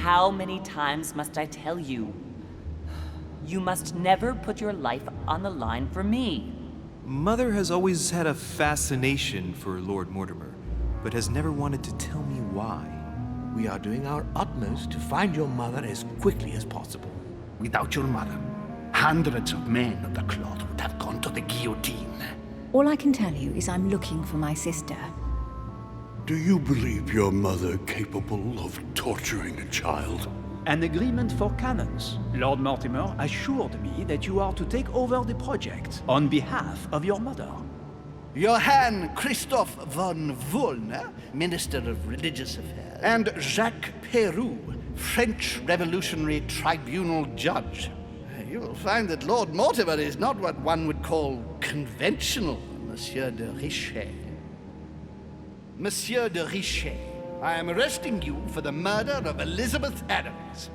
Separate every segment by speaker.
Speaker 1: how many times must I tell you? You must never put your life on the line for me.
Speaker 2: Mother has always had a fascination for Lord Mortimer, but has never wanted to tell me why.
Speaker 3: We are doing our utmost to find your mother as quickly as possible. Without your mother, hundreds of men of the cloth would have gone to the guillotine.
Speaker 4: All I can tell you is I'm looking for my sister.
Speaker 5: Do you believe your mother capable of torturing a child?
Speaker 6: An agreement for cannons. Lord Mortimer assured me that you are to take over the project on behalf of your mother.
Speaker 3: Johann Christoph von Wollner, Minister of Religious Affairs, and Jacques Peroux, French Revolutionary Tribunal Judge. You will find that Lord Mortimer is not what one would call conventional, Monsieur de Richet. Monsieur de Richet, I am arresting you for the murder of Elizabeth Adams.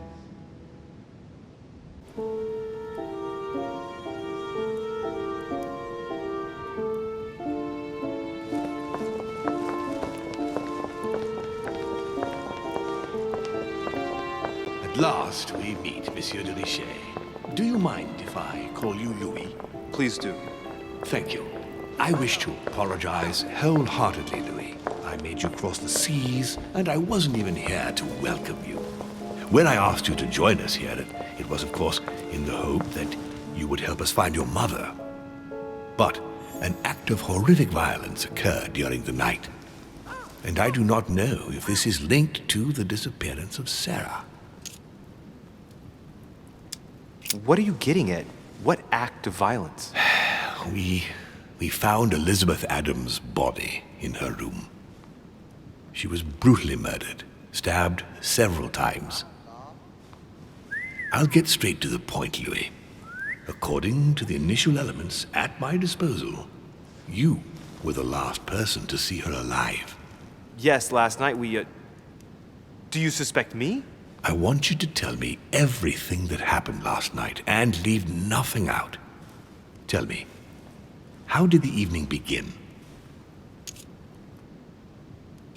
Speaker 5: At last we meet, Monsieur de Richet. Do you mind if I call you Louis?
Speaker 2: Please do.
Speaker 5: Thank you. I wish to apologize wholeheartedly, Louis. I made you cross the seas, and I wasn't even here to welcome you. When I asked you to join us here, it was, of course, in the hope that you would help us find your mother. But an act of horrific violence occurred during the night, and I do not know if this is linked to the disappearance of Sarah.
Speaker 2: What are you getting at? What act of violence?
Speaker 5: We found Elizabeth Adams' body in her room. She was brutally murdered, stabbed several times. I'll get straight to the point, Louis. According to the initial elements at my disposal, you were the last person to see her alive.
Speaker 2: Yes, last night we, Do you suspect me?
Speaker 5: I want you to tell me everything that happened last night and leave nothing out. Tell me, how did the evening begin?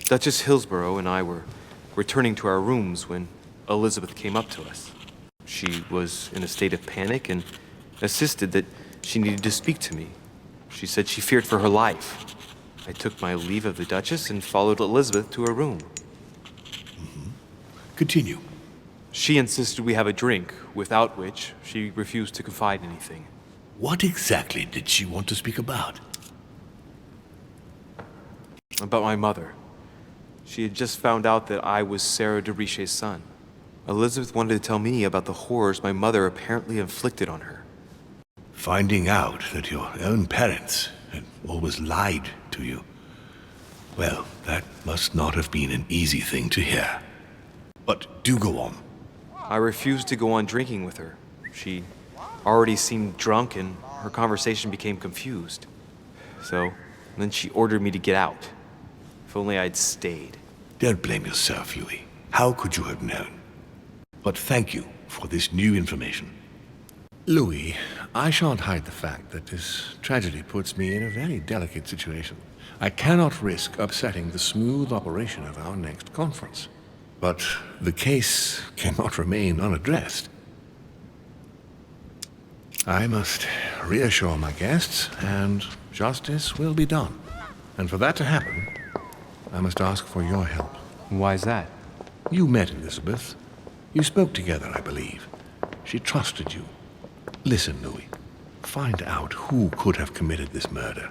Speaker 2: Duchess Hillsborough and I were returning to our rooms when Elizabeth came up to us. She was in a state of panic and insisted that she needed to speak to me. She said she feared for her life. I took my leave of the Duchess and followed Elizabeth to her room.
Speaker 5: Continue.
Speaker 2: She insisted we have a drink, without which she refused to confide anything.
Speaker 5: What exactly did she want to speak about?
Speaker 2: About my mother. She had just found out that I was Sarah de Richet's son. Elizabeth wanted to tell me about the horrors my mother apparently inflicted on her.
Speaker 5: Finding out that your own parents had always lied to you. Well, that must not have been an easy thing to hear. But do go on.
Speaker 2: I refused to go on drinking with her. She already seemed drunk and her conversation became confused. So, then she ordered me to get out. If only I'd stayed.
Speaker 5: Don't blame yourself, Louis. How could you have known? But thank you for this new information. Louis, I shan't hide the fact that this tragedy puts me in a very delicate situation. I cannot risk upsetting the smooth operation of our next conference. But the case cannot remain unaddressed. I must reassure my guests, and justice will be done. And for that to happen, I must ask for your help.
Speaker 2: Why is that?
Speaker 5: You met Elizabeth. You spoke together, I believe. She trusted you. Listen, Louis. Find out who could have committed this murder.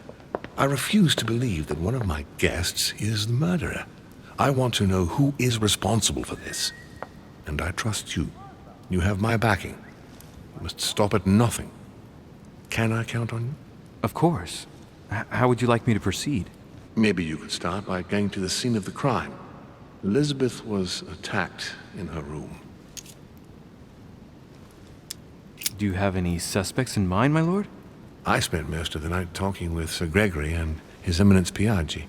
Speaker 5: I refuse to believe that one of my guests is the murderer. I want to know who is responsible for this. And I trust you. You have my backing. You must stop at nothing. Can I count on you?
Speaker 2: Of course. How would you like me to proceed?
Speaker 5: Maybe you could start by going to the scene of the crime. Elizabeth was attacked in her room.
Speaker 2: Do you have any suspects in mind, my lord?
Speaker 5: I spent most of the night talking with Sir Gregory and His Eminence Piaggi.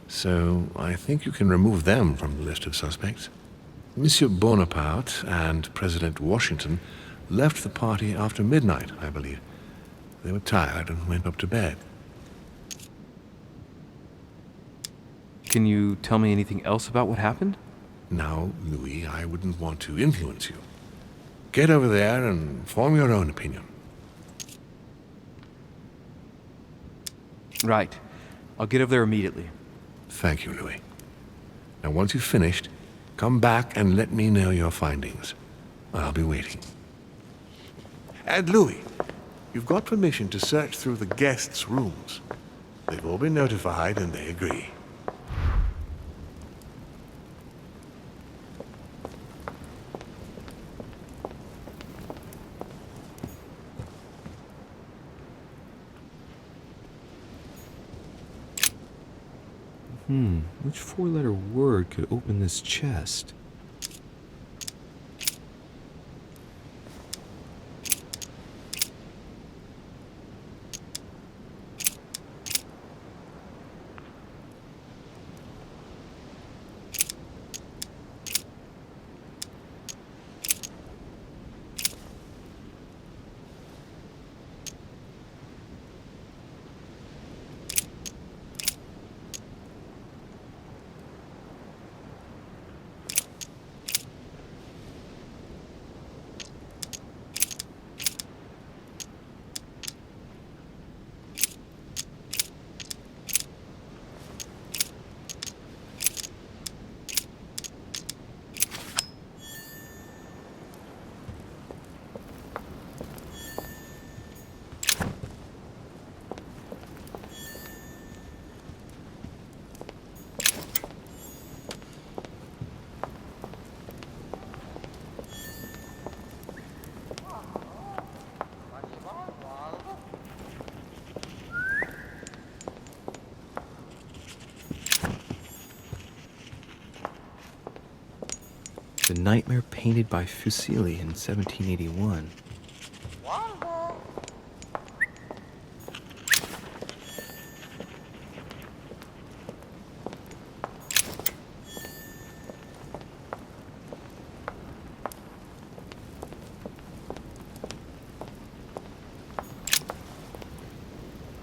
Speaker 5: So I think you can remove them from the list of suspects. Monsieur Bonaparte and President Washington left the party after midnight, I believe. They were tired and went up to bed.
Speaker 2: Can you tell me anything else about what happened?
Speaker 5: Now, Louis, I wouldn't want to influence you. Get over there and form your own opinion.
Speaker 2: Right. I'll get over there immediately.
Speaker 5: Thank you, Louis. Now, once you've finished, come back and let me know your findings. I'll be waiting. And Louis, you've got permission to search through the guests' rooms. They've all been notified and they agree.
Speaker 2: Which four-letter word could open this chest? The Nightmare painted by Fuseli in 1781.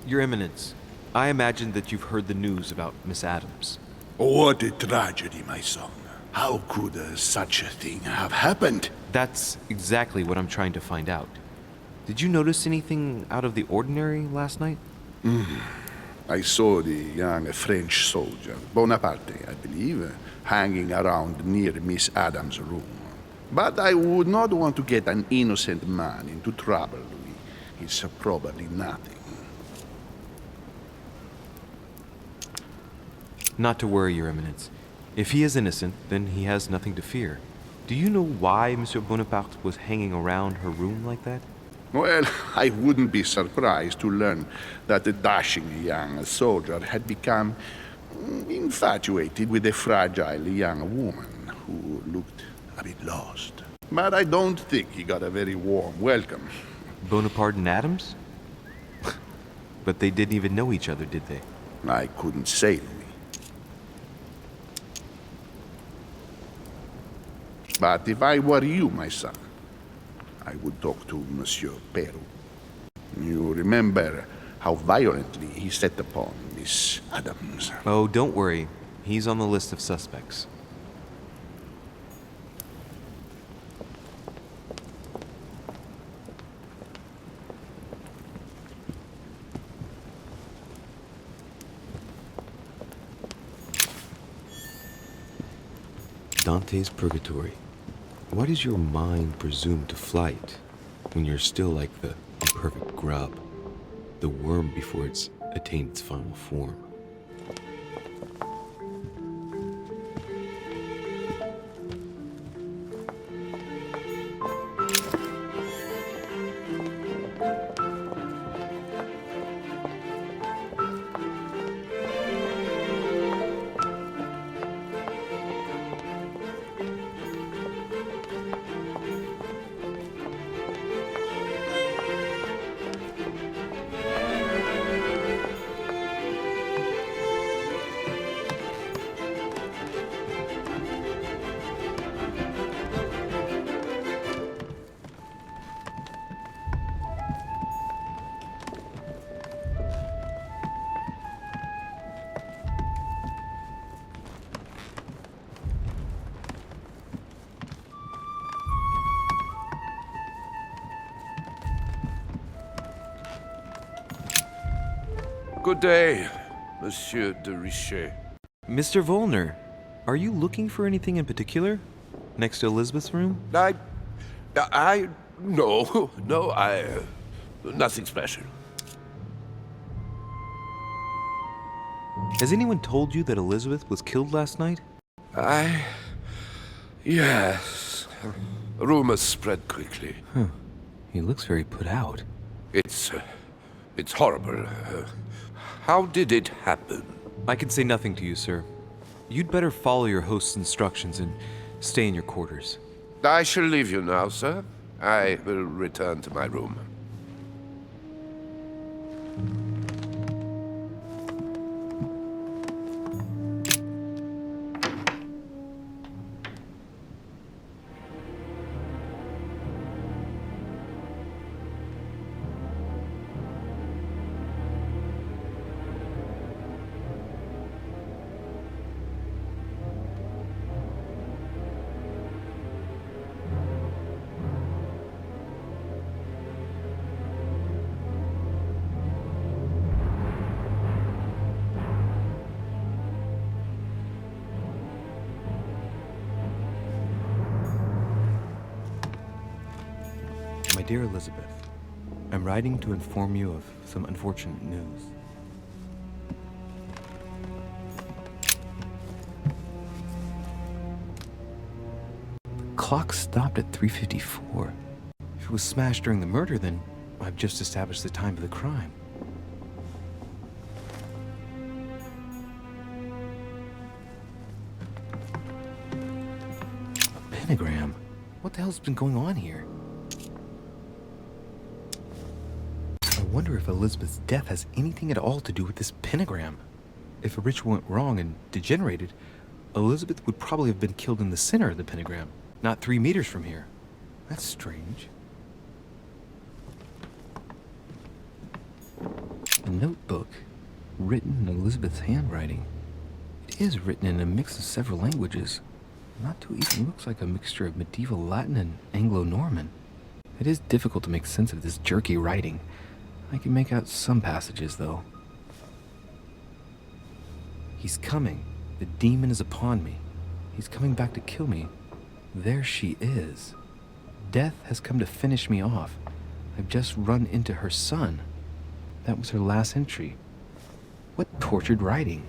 Speaker 2: Your Eminence, I imagine that you've heard the news about Miss Adams.
Speaker 7: What a tragedy, my son. How could such a thing have happened?
Speaker 2: That's exactly what I'm trying to find out. Did you notice anything out of the ordinary last night?
Speaker 7: I saw the young French soldier, Bonaparte, I believe, hanging around near Miss Adams' room. But I would not want to get an innocent man into trouble, Louis. It's probably nothing.
Speaker 2: Not to worry, Your Eminence. If he is innocent, then he has nothing to fear. Do you know why Monsieur Bonaparte was hanging around her room like that?
Speaker 7: Well, I wouldn't be surprised to learn that the dashing young soldier had become infatuated with a fragile young woman who looked a bit lost. But I don't think he got a very warm welcome.
Speaker 2: Bonaparte and Adams? But they didn't even know each other, did they?
Speaker 7: I couldn't say, Louis. But if I were you, my son, I would talk to Monsieur Peru. You remember how violently he set upon Miss Adams.
Speaker 2: Oh, don't worry. He's on the list of suspects. Dante's Purgatory. Why does your mind presume to flight when you're still like the imperfect grub, the worm before it's attained its final form?
Speaker 8: Good day, Monsieur de Richet.
Speaker 2: Mr. Volner, are you looking for anything in particular? Next to Elizabeth's room?
Speaker 8: No, nothing special.
Speaker 2: Has anyone told you that Elizabeth was killed last night?
Speaker 8: Yes. Rumors spread quickly.
Speaker 2: Huh. He looks very put out.
Speaker 8: It's horrible. How did it happen?
Speaker 2: I can say nothing to you, sir. You'd better follow your host's instructions and stay in your quarters.
Speaker 8: I shall leave you now, sir. I will return to my room.
Speaker 2: My dear Elizabeth, I'm writing to inform you of some unfortunate news. The clock stopped at 3:54. If it was smashed during the murder, then I've just established the time of the crime. A pentagram? What the hell's been going on here? I wonder if Elizabeth's death has anything at all to do with this pentagram. If a ritual went wrong and degenerated, Elizabeth would probably have been killed in the center of the pentagram, not 3 meters from here. That's strange. A notebook, written in Elizabeth's handwriting. It is written in a mix of several languages. Not to even looks like a mixture of medieval Latin and Anglo-Norman. It is difficult to make sense of this jerky writing. I can make out some passages, though. He's coming. The demon is upon me. He's coming back to kill me. There she is. Death has come to finish me off. I've just run into her son. That was her last entry. What tortured writing.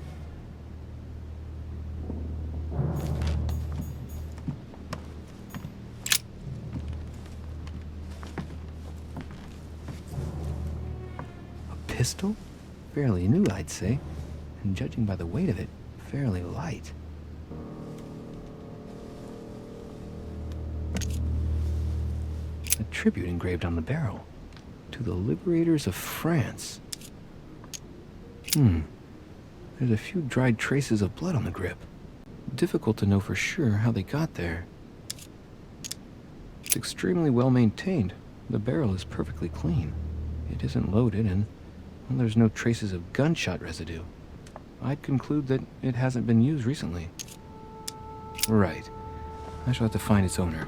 Speaker 2: Pistol? Fairly new, I'd say. And judging by the weight of it, fairly light. A tribute engraved on the barrel. To the liberators of France. There's a few dried traces of blood on the grip. Difficult to know for sure how they got there. It's extremely well maintained. The barrel is perfectly clean. It isn't loaded and there's no traces of gunshot residue. I'd conclude that it hasn't been used recently. Right. I shall have to find its owner.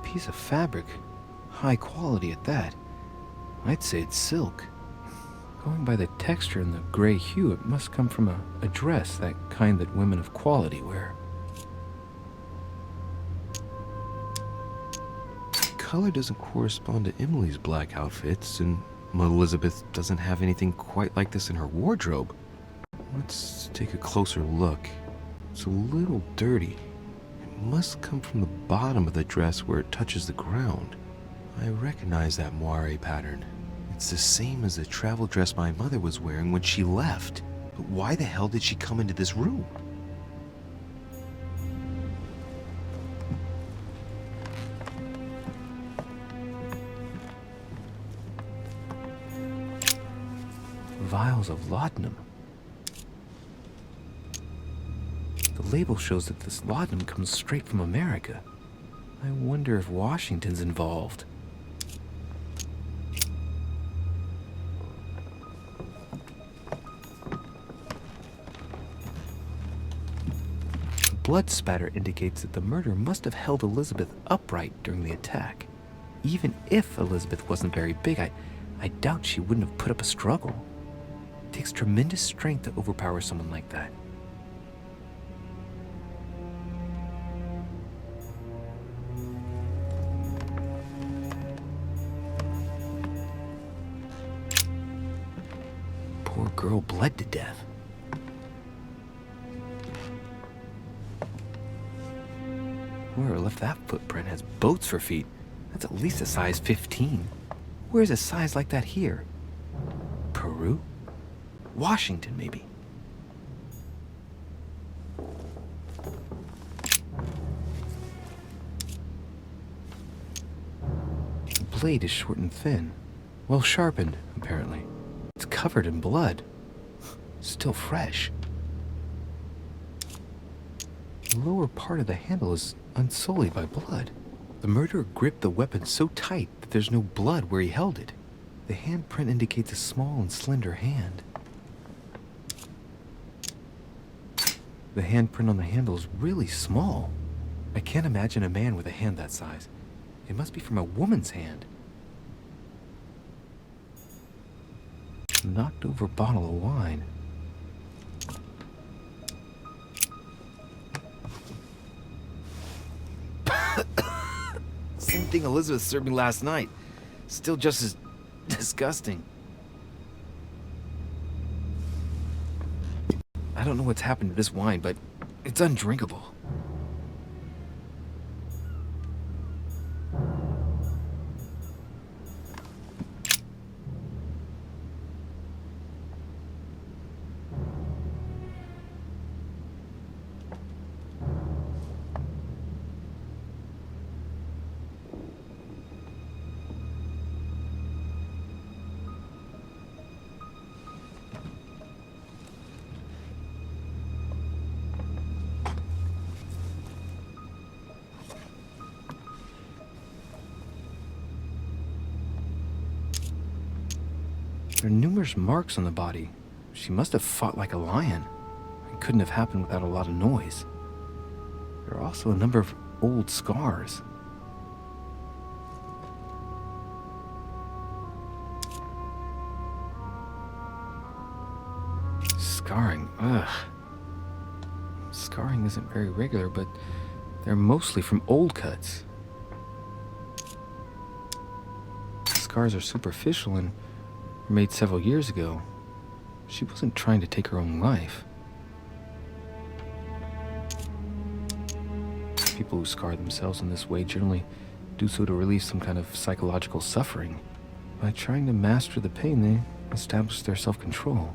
Speaker 2: Piece of fabric. High quality at that. I'd say it's silk. Going by the texture and the gray hue, it must come from a dress, that kind that women of quality wear. Color doesn't correspond to Emily's black outfits, and Elizabeth doesn't have anything quite like this in her wardrobe. Let's take a closer look. It's a little dirty. It must come from the bottom of the dress where it touches the ground. I recognize that moire pattern. It's the same as the travel dress my mother was wearing when she left. But why the hell did she come into this room? Vials of laudanum. The label shows that this laudanum comes straight from America. I wonder if Washington's involved. The blood spatter indicates that the murder must have held Elizabeth upright during the attack. even if Elizabeth wasn't very big, I doubt she wouldn't have put up a struggle. It takes tremendous strength to overpower someone like that. Poor girl bled to death. Whoever left that footprint has boats for feet. That's at least a size 15. Where's a size like that here? Peru? Washington, maybe. The blade is short and thin. Well sharpened, apparently. It's covered in blood. Still fresh. The lower part of the handle is unsullied by blood. The murderer gripped the weapon so tight that there's no blood where he held it. The handprint indicates a small and slender hand. The handprint on the handle is really small. I can't imagine a man with a hand that size. It must be from a woman's hand. Knocked over bottle of wine. Same thing Elizabeth served me last night. Still just as disgusting. I don't know what's happened to this wine, but it's undrinkable. There are numerous marks on the body. She must have fought like a lion. It couldn't have happened without a lot of noise. There are also a number of old scars. Scarring, ugh. Scarring isn't very regular, but they're mostly from old cuts. Scars are superficial and were made several years ago. She wasn't trying to take her own life. People who scar themselves in this way generally do so to relieve some kind of psychological suffering. By trying to master the pain, they establish their self-control.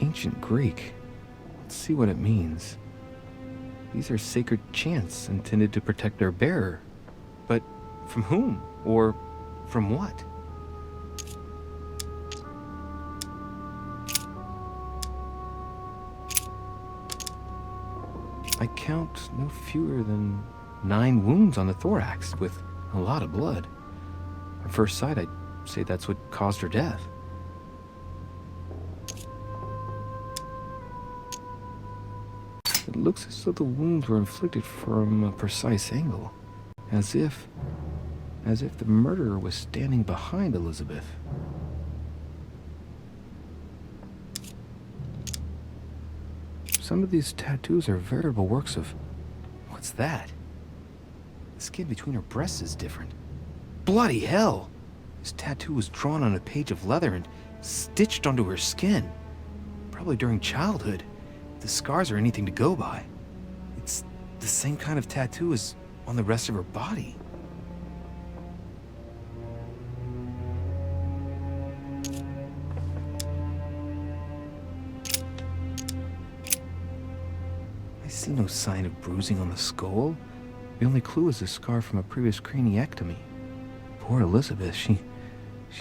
Speaker 2: Ancient Greek. Let's see what it means. These are sacred chants intended to protect their bearer. But from whom? Or from what? I count no fewer than 9 wounds on the thorax, with a lot of blood. At first sight, I'd say that's what caused her death. It looks as though the wounds were inflicted from a precise angle, as if the murderer was standing behind Elizabeth. Some of these tattoos are veritable works of... What's that? The skin between her breasts is different. Bloody hell! This tattoo was drawn on a page of leather and stitched onto her skin. Probably during childhood. If the scars are anything to go by. It's the same kind of tattoo as on the rest of her body. I see no sign of bruising on the skull. The only clue is a scar from a previous craniectomy. Poor Elizabeth, she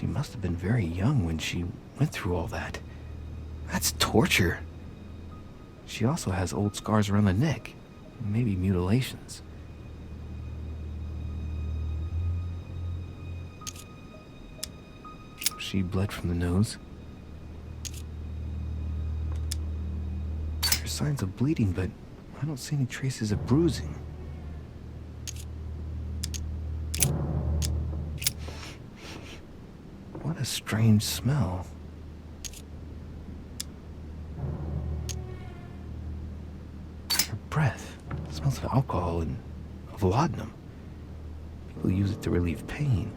Speaker 2: must have been very young when she went through all that. That's torture. She also has old scars around the neck, maybe mutilations. She bled from the nose.
Speaker 9: signs of bleeding, but I don't see any traces of bruising. What a strange smell. Her breath smells of alcohol and of laudanum. People use it to relieve pain.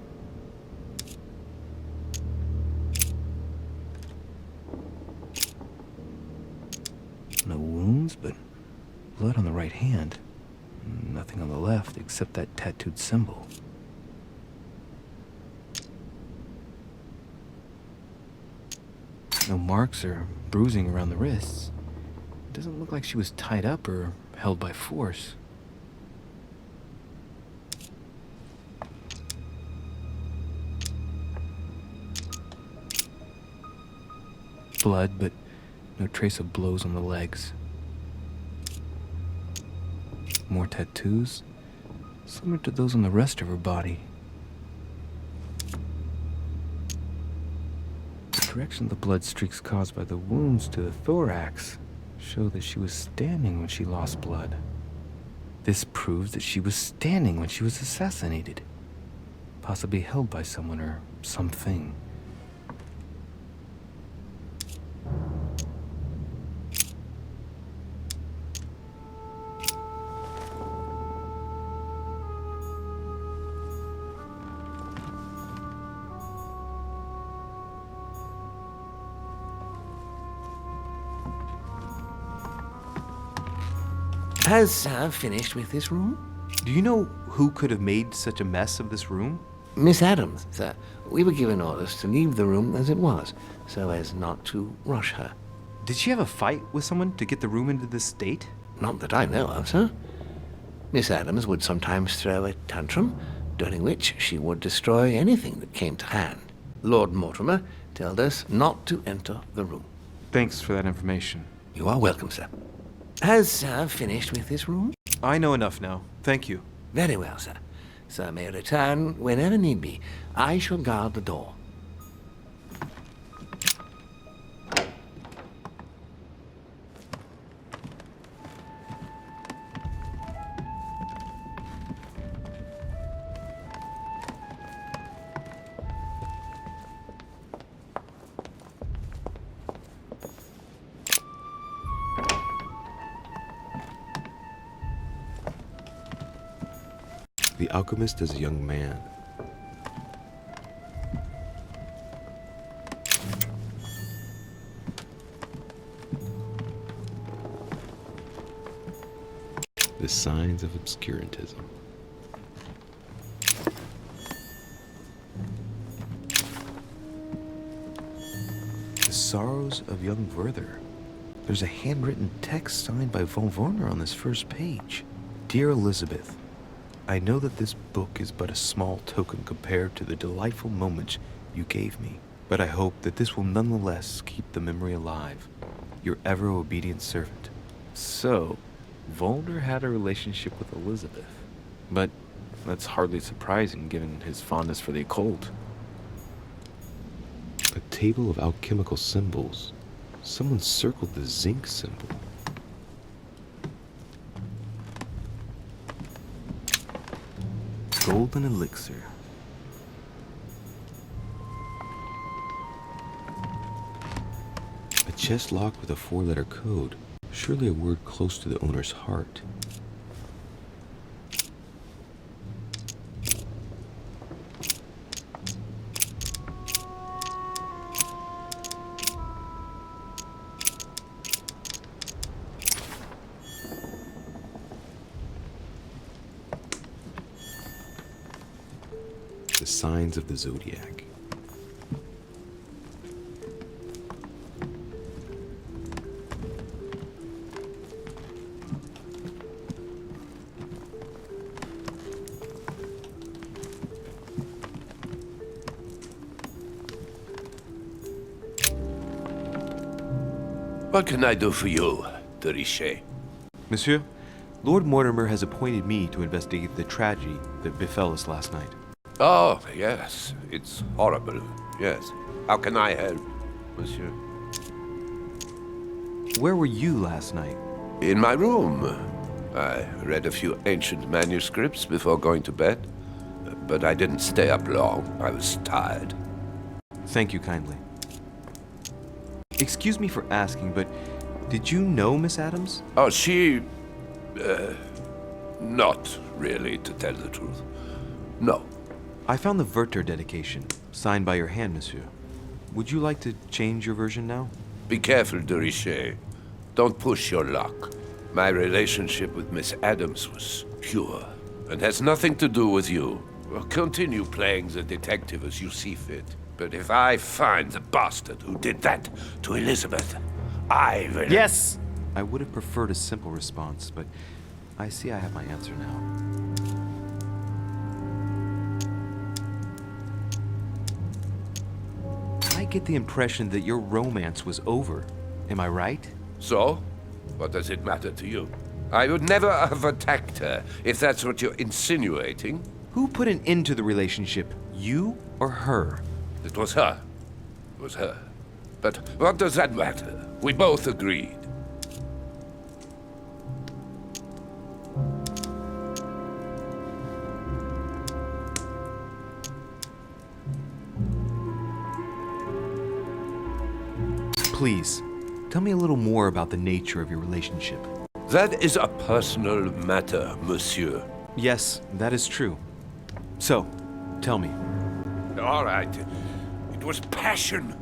Speaker 9: No wounds, but blood on the right hand. Nothing on the left except that tattooed symbol. No marks or bruising around the wrists. It doesn't look like she was tied up or held by force. Blood, but no trace of blows on the legs. More tattoos, similar to those on the rest of her body. The direction of the blood streaks caused by the wounds to the thorax show that she was standing when she lost blood. This proves that she was standing when she was assassinated, possibly held by someone or something.
Speaker 5: Has Sam finished with this room?
Speaker 2: Do you know who could have made such a mess of this room?
Speaker 5: Miss Adams, sir. We were given orders to leave the room as it was, so as not to rush her.
Speaker 2: Did she have a fight with someone to get the room into this state?
Speaker 5: Not that I know of, sir. Miss Adams would sometimes throw a tantrum, during which she would destroy anything that came to hand. Lord Mortimer told us not to enter the room.
Speaker 2: Thanks for that information.
Speaker 5: You are welcome, sir. Has Sir finished with this room?
Speaker 2: I know enough now. Thank you.
Speaker 5: Very well, sir. Sir may return whenever need be. I shall guard the door.
Speaker 10: The alchemist is a young man. The signs of obscurantism.
Speaker 9: The sorrows of young Werther. There's a handwritten text signed by von Werner on this first page. Dear Elizabeth, I know that this book is but a small token compared to the delightful moments you gave me, but I hope that this will nonetheless keep the memory alive. Your ever-obedient servant. So, Volner had a relationship with Elizabeth. But that's hardly surprising given his fondness for the occult.
Speaker 10: A table of alchemical symbols. Someone circled the zinc symbol.
Speaker 9: Golden elixir.
Speaker 10: A chest locked with a 4-letter code. Surely a word close to the owner's heart. The signs of the zodiac.
Speaker 8: What can I do for you, Richet?
Speaker 2: Monsieur, Lord Mortimer has appointed me to investigate the tragedy that befell us last night.
Speaker 8: Oh, yes. It's horrible. Yes. How can I help, monsieur?
Speaker 2: Where were you last night?
Speaker 8: In my room. I read a few ancient manuscripts before going to bed. But I didn't stay up long. I was tired.
Speaker 2: Thank you kindly. Excuse me for asking, but did you know Miss Adams?
Speaker 8: Oh, she... not really, to tell the truth. No.
Speaker 2: I found the Werther dedication, signed by your hand, monsieur. Would you like to change your version now?
Speaker 8: Be careful, de Richet. Don't push your luck. My relationship with Miss Adams was pure, and has nothing to do with you. Well, continue playing the detective as you see fit. But if I find the bastard who did that to Elizabeth, I will...
Speaker 2: Yes! I would have preferred a simple response, but I see I have my answer now. I get the impression that your romance was over. Am I right?
Speaker 8: So? What does it matter to you? I would never have attacked her, if that's what you're insinuating.
Speaker 2: Who put an end to the relationship? You or her?
Speaker 8: It was her. It was her. But what does that matter? We both agreed.
Speaker 2: Please, tell me a little more about the nature of your relationship.
Speaker 8: That is a personal matter, monsieur.
Speaker 2: Yes, that is true. So, tell me.
Speaker 8: All right. It was passion.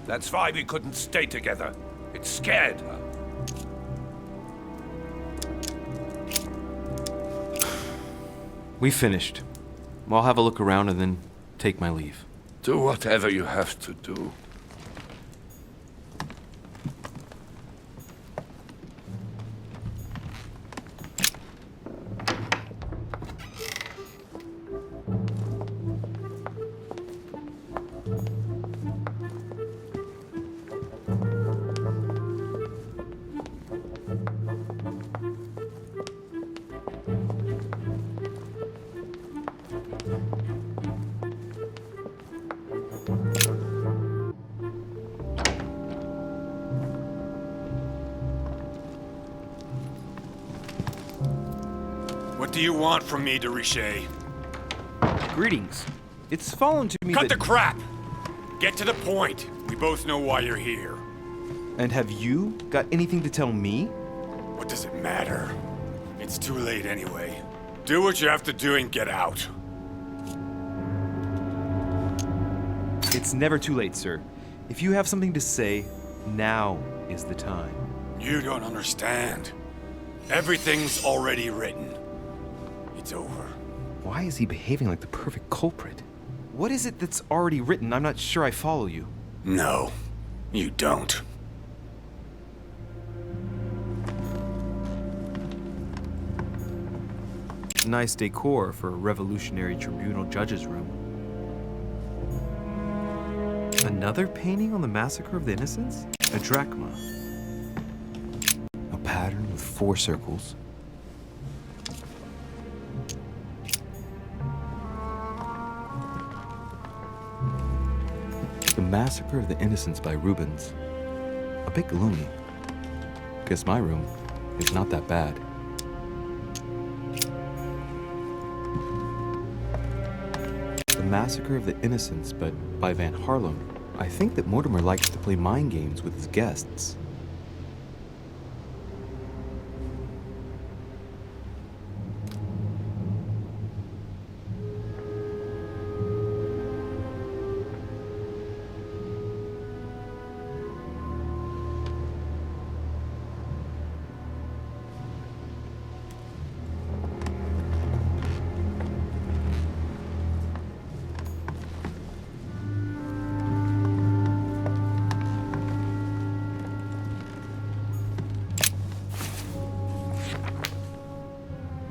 Speaker 8: That's why we couldn't stay together. It scared her.
Speaker 2: We finished. I'll have a look around and then take my leave.
Speaker 8: Do whatever you have to do.
Speaker 11: What do you want from me, de Richet?
Speaker 2: Greetings. It's fallen to me
Speaker 11: Cut
Speaker 2: that...
Speaker 11: the crap! Get to the point. We both know why you're here.
Speaker 2: And have you got anything to tell me?
Speaker 11: What does it matter? It's too late anyway. Do what you have to do and get out.
Speaker 2: It's never too late, sir. If you have something to say, now is the time.
Speaker 11: You don't understand. Everything's already written. It's over.
Speaker 2: Why is he behaving like the perfect culprit? What is it that's already written? I'm not sure I follow you.
Speaker 11: No, you don't.
Speaker 2: Nice decor for a revolutionary tribunal judge's room. Another painting on the massacre of the innocents? A drachma. A pattern with 4 circles. The Massacre of the Innocents by Rubens. A bit gloomy. Guess my room is not that bad. The Massacre of the Innocents, but by Van Harlem. I think that Mortimer likes to play mind games with his guests.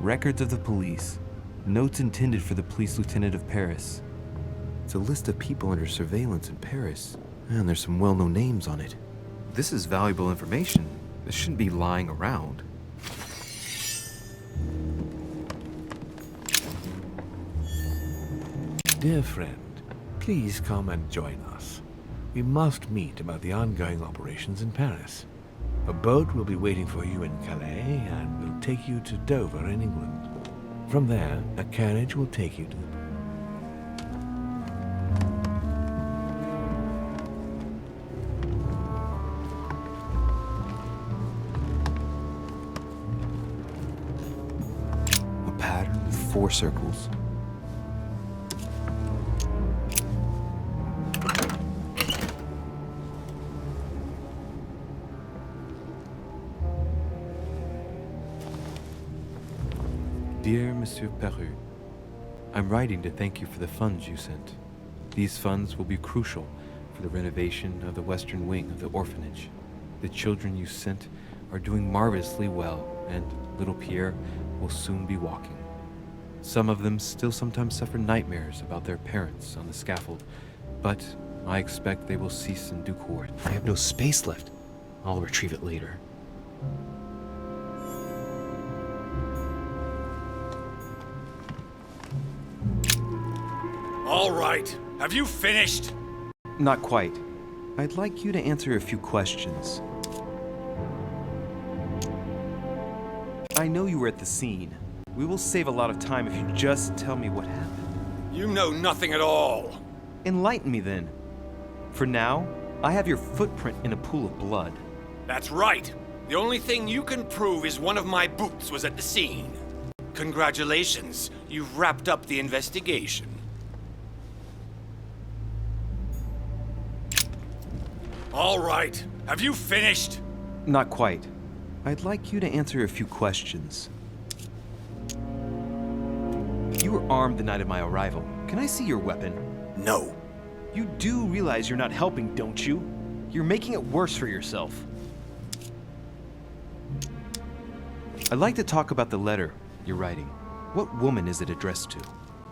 Speaker 2: Records of the police. Notes intended for the police lieutenant of Paris. It's a list of people under surveillance in Paris. And there's some well-known names on it. This is valuable information. This shouldn't be lying around.
Speaker 5: Dear friend, please come and join us. We must meet about the ongoing operations in Paris. A boat will be waiting for you in Calais and will take you to Dover in England. From there, a carriage will take you to the...
Speaker 9: A pattern with 4 circles. Dear Monsieur Peru, I'm writing to thank you for the funds you sent. These funds will be crucial for the renovation of the western wing of the orphanage. The children you sent are doing marvelously well, and little Pierre will soon be walking. Some of them still sometimes suffer nightmares about their parents on the scaffold, but I expect they will cease in due course. I have no space left. I'll retrieve it later.
Speaker 11: All right. Have you finished?
Speaker 9: Not quite. I'd like you to answer a few questions. I know you were at the scene. We will save a lot of time if you just tell me what happened.
Speaker 11: You know nothing at all.
Speaker 9: Enlighten me then. For now, I have your footprint in a pool of blood.
Speaker 11: That's right. The only thing you can prove is one of my boots was at the scene. Congratulations. You've wrapped up the investigation. All right. Have you finished?
Speaker 9: Not quite. I'd like you to answer a few questions. You were armed the night of my arrival. Can I see your weapon?
Speaker 11: No.
Speaker 9: You do realize you're not helping, don't you? You're making it worse for yourself. I'd like to talk about the letter you're writing. What woman is it addressed to?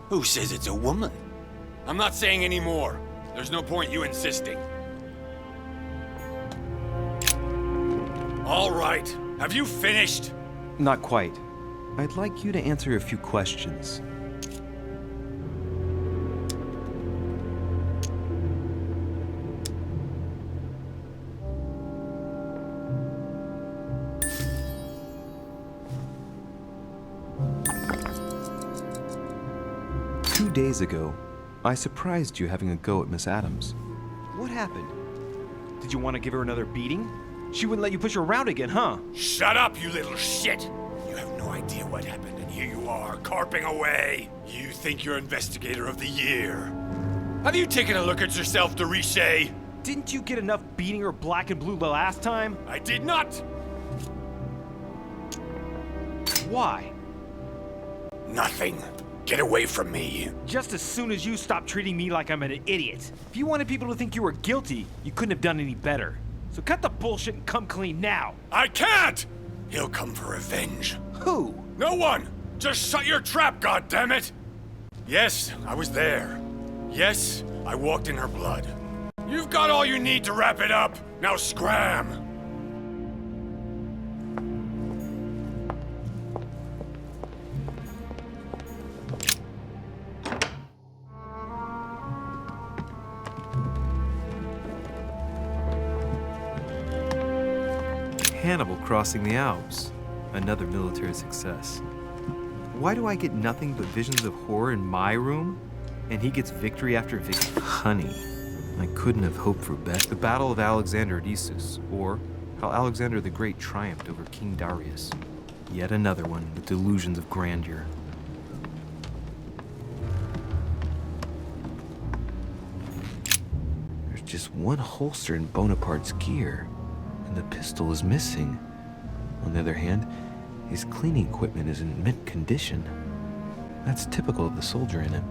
Speaker 11: Who says it's a woman? I'm not saying any more. There's no point you insisting. All right. Have you finished?
Speaker 9: Not quite. I'd like you to answer a few questions. Two days ago, I surprised you having a go at Miss Adams. What happened? Did you want to give her another beating? She wouldn't let you push her around again, huh?
Speaker 11: Shut up, you little shit! You have no idea what happened, and here you are, carping away. You think you're Investigator of the Year. Have you taken a look at yourself, Rishay?
Speaker 9: Didn't you get enough beating her black and blue the last time?
Speaker 11: I did not!
Speaker 9: Why?
Speaker 11: Nothing. Get away from me.
Speaker 9: Just as soon as you stop treating me like I'm an idiot. If you wanted people to think you were guilty, you couldn't have done any better. So cut the bullshit and come clean now.
Speaker 11: I can't! He'll come for revenge.
Speaker 9: Who?
Speaker 11: No one! Just shut your trap, goddammit! Yes, I was there. Yes, I walked in her blood. You've got all you need to wrap it up. Now scram!
Speaker 2: Hannibal crossing the Alps. Another military success. Why do I get nothing but visions of horror in my room? And he gets victory after victory. Honey, I couldn't have hoped for better. The Battle of Alexander at Issus, or how Alexander the Great triumphed over King Darius. Yet another one with delusions of grandeur. There's just one holster in Bonaparte's gear. The pistol is missing. On the other hand, his cleaning equipment is in mint condition. That's typical of the soldier in him.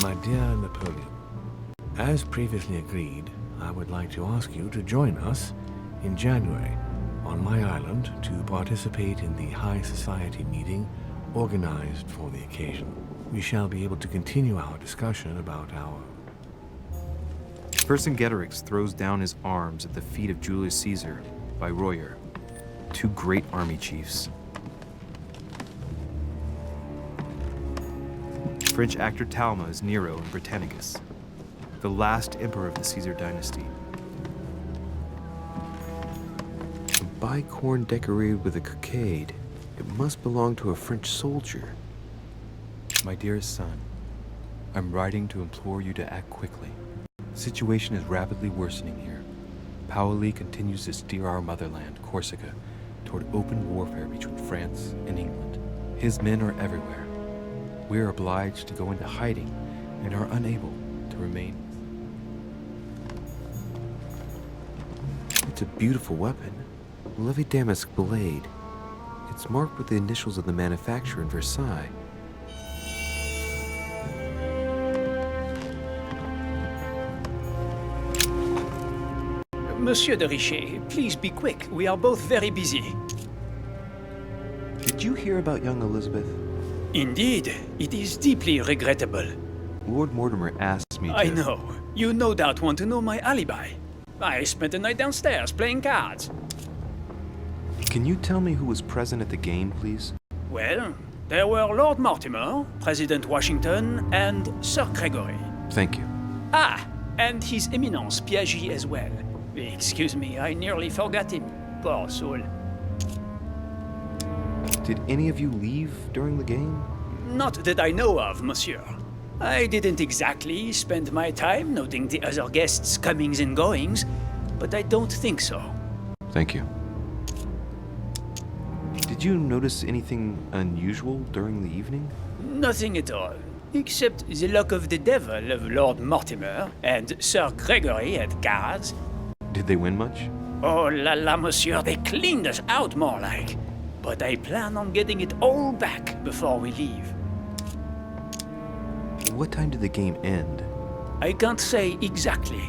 Speaker 5: My dear Napoleon, as previously agreed, I would like to ask you to join us in January on my island to participate in the High Society meeting organized for the occasion. We shall be able to continue our discussion about our...
Speaker 2: Vercingetorix throws down his arms at the feet of Julius Caesar by Royer, two great army chiefs. French actor Talma is Nero in Britannicus. the last emperor of the Caesar dynasty.
Speaker 9: A bicorn decorated with a cockade. It must belong to a French soldier.
Speaker 2: My dearest son, I'm writing to implore you to act quickly. The situation is rapidly worsening here. Paoli continues to steer our motherland, Corsica, toward open warfare between France and England. His men are everywhere. We are obliged to go into hiding and are unable to remain.
Speaker 9: It's a beautiful weapon. A Levi Damask blade. It's marked with the initials of the manufacturer in Versailles.
Speaker 6: Monsieur de Richet, please be quick. We are both very busy.
Speaker 9: Did you hear about young Elizabeth?
Speaker 6: Indeed, it is deeply regrettable.
Speaker 2: Lord Mortimer asked me to...
Speaker 6: I know. You no doubt want to know my alibi. I spent the night downstairs playing cards.
Speaker 2: Can you tell me who was present at the game, please?
Speaker 6: Well, there were Lord Mortimer, President Washington, and Sir Gregory.
Speaker 2: Thank you.
Speaker 6: Ah, and His Eminence Piaget as well. Excuse me, I nearly forgot him. Poor soul.
Speaker 2: Did any of you leave during the game?
Speaker 6: Not that I know of, monsieur. I didn't exactly spend my time noting the other guests' comings and goings, but I don't think so.
Speaker 2: Thank you. Did you notice anything unusual during the evening?
Speaker 6: Nothing at all, except the luck of the devil of Lord Mortimer and Sir Gregory at cards.
Speaker 2: Did they win much?
Speaker 6: Oh la la, monsieur, they cleaned us out more like. But I plan on getting it all back before we leave.
Speaker 2: What time did the game end?
Speaker 6: I can't say exactly.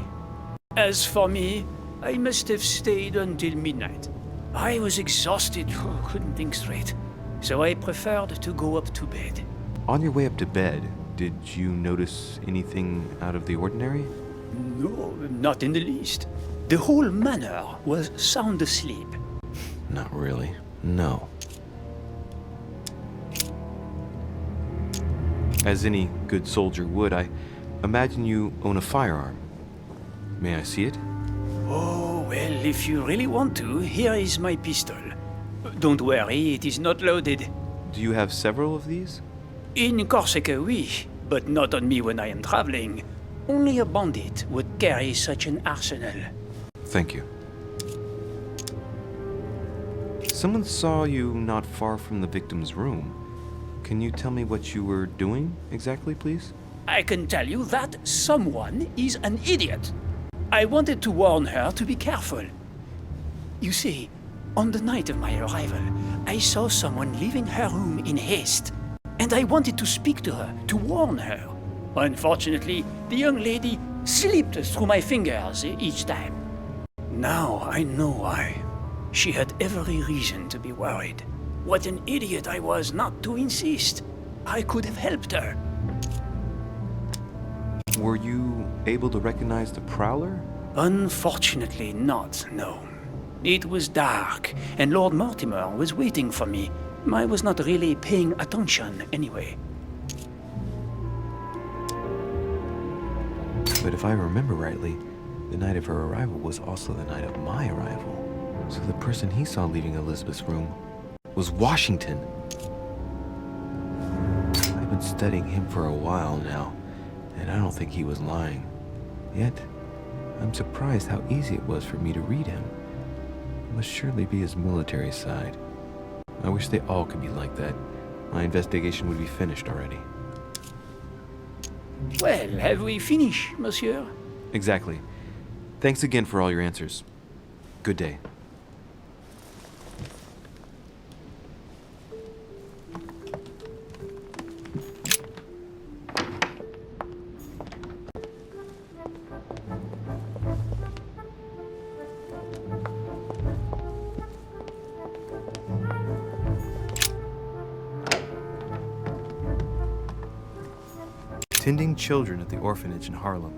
Speaker 6: As for me, I must have stayed until midnight. I was exhausted, couldn't think straight. So I preferred to go up to bed.
Speaker 2: On your way up to bed, did you notice anything out of the ordinary?
Speaker 6: No, not in the least. The whole manor was sound asleep.
Speaker 2: Not really. No. As any good soldier would, I imagine you own a firearm. May I see it?
Speaker 6: Oh, well, if you really want to, here is my pistol. Don't worry, it is not loaded.
Speaker 2: Do you have several of these?
Speaker 6: In Corsica, oui, but not on me when I am traveling. Only a bandit would carry such an arsenal.
Speaker 2: Thank you. Someone saw you not far from the victim's room. Can you tell me what you were doing exactly, please?
Speaker 6: I can tell you that someone is an idiot. I wanted to warn her to be careful. You see, on the night of my arrival, I saw someone leaving her room in haste, and I wanted to speak to her, to warn her. Unfortunately, the young lady slipped through my fingers each time. Now I know why. She had every reason to be worried. What an idiot I was not to insist. I could have helped her.
Speaker 2: Were you able to recognize the prowler?
Speaker 6: Unfortunately not, no. It was dark, and Lord Mortimer was waiting for me. I was not really paying attention anyway.
Speaker 2: But if I remember rightly, the night of her arrival was also the night of my arrival. So the person he saw leaving Elizabeth's room was Washington. I've been studying him for a while now, and I don't think he was lying. Yet, I'm surprised how easy it was for me to read him. It must surely be his military side. I wish they all could be like that. My investigation would be finished already.
Speaker 6: Well, have we finished, monsieur?
Speaker 2: Exactly. Thanks again for all your answers. Good day. Tending children at the orphanage in Harlem.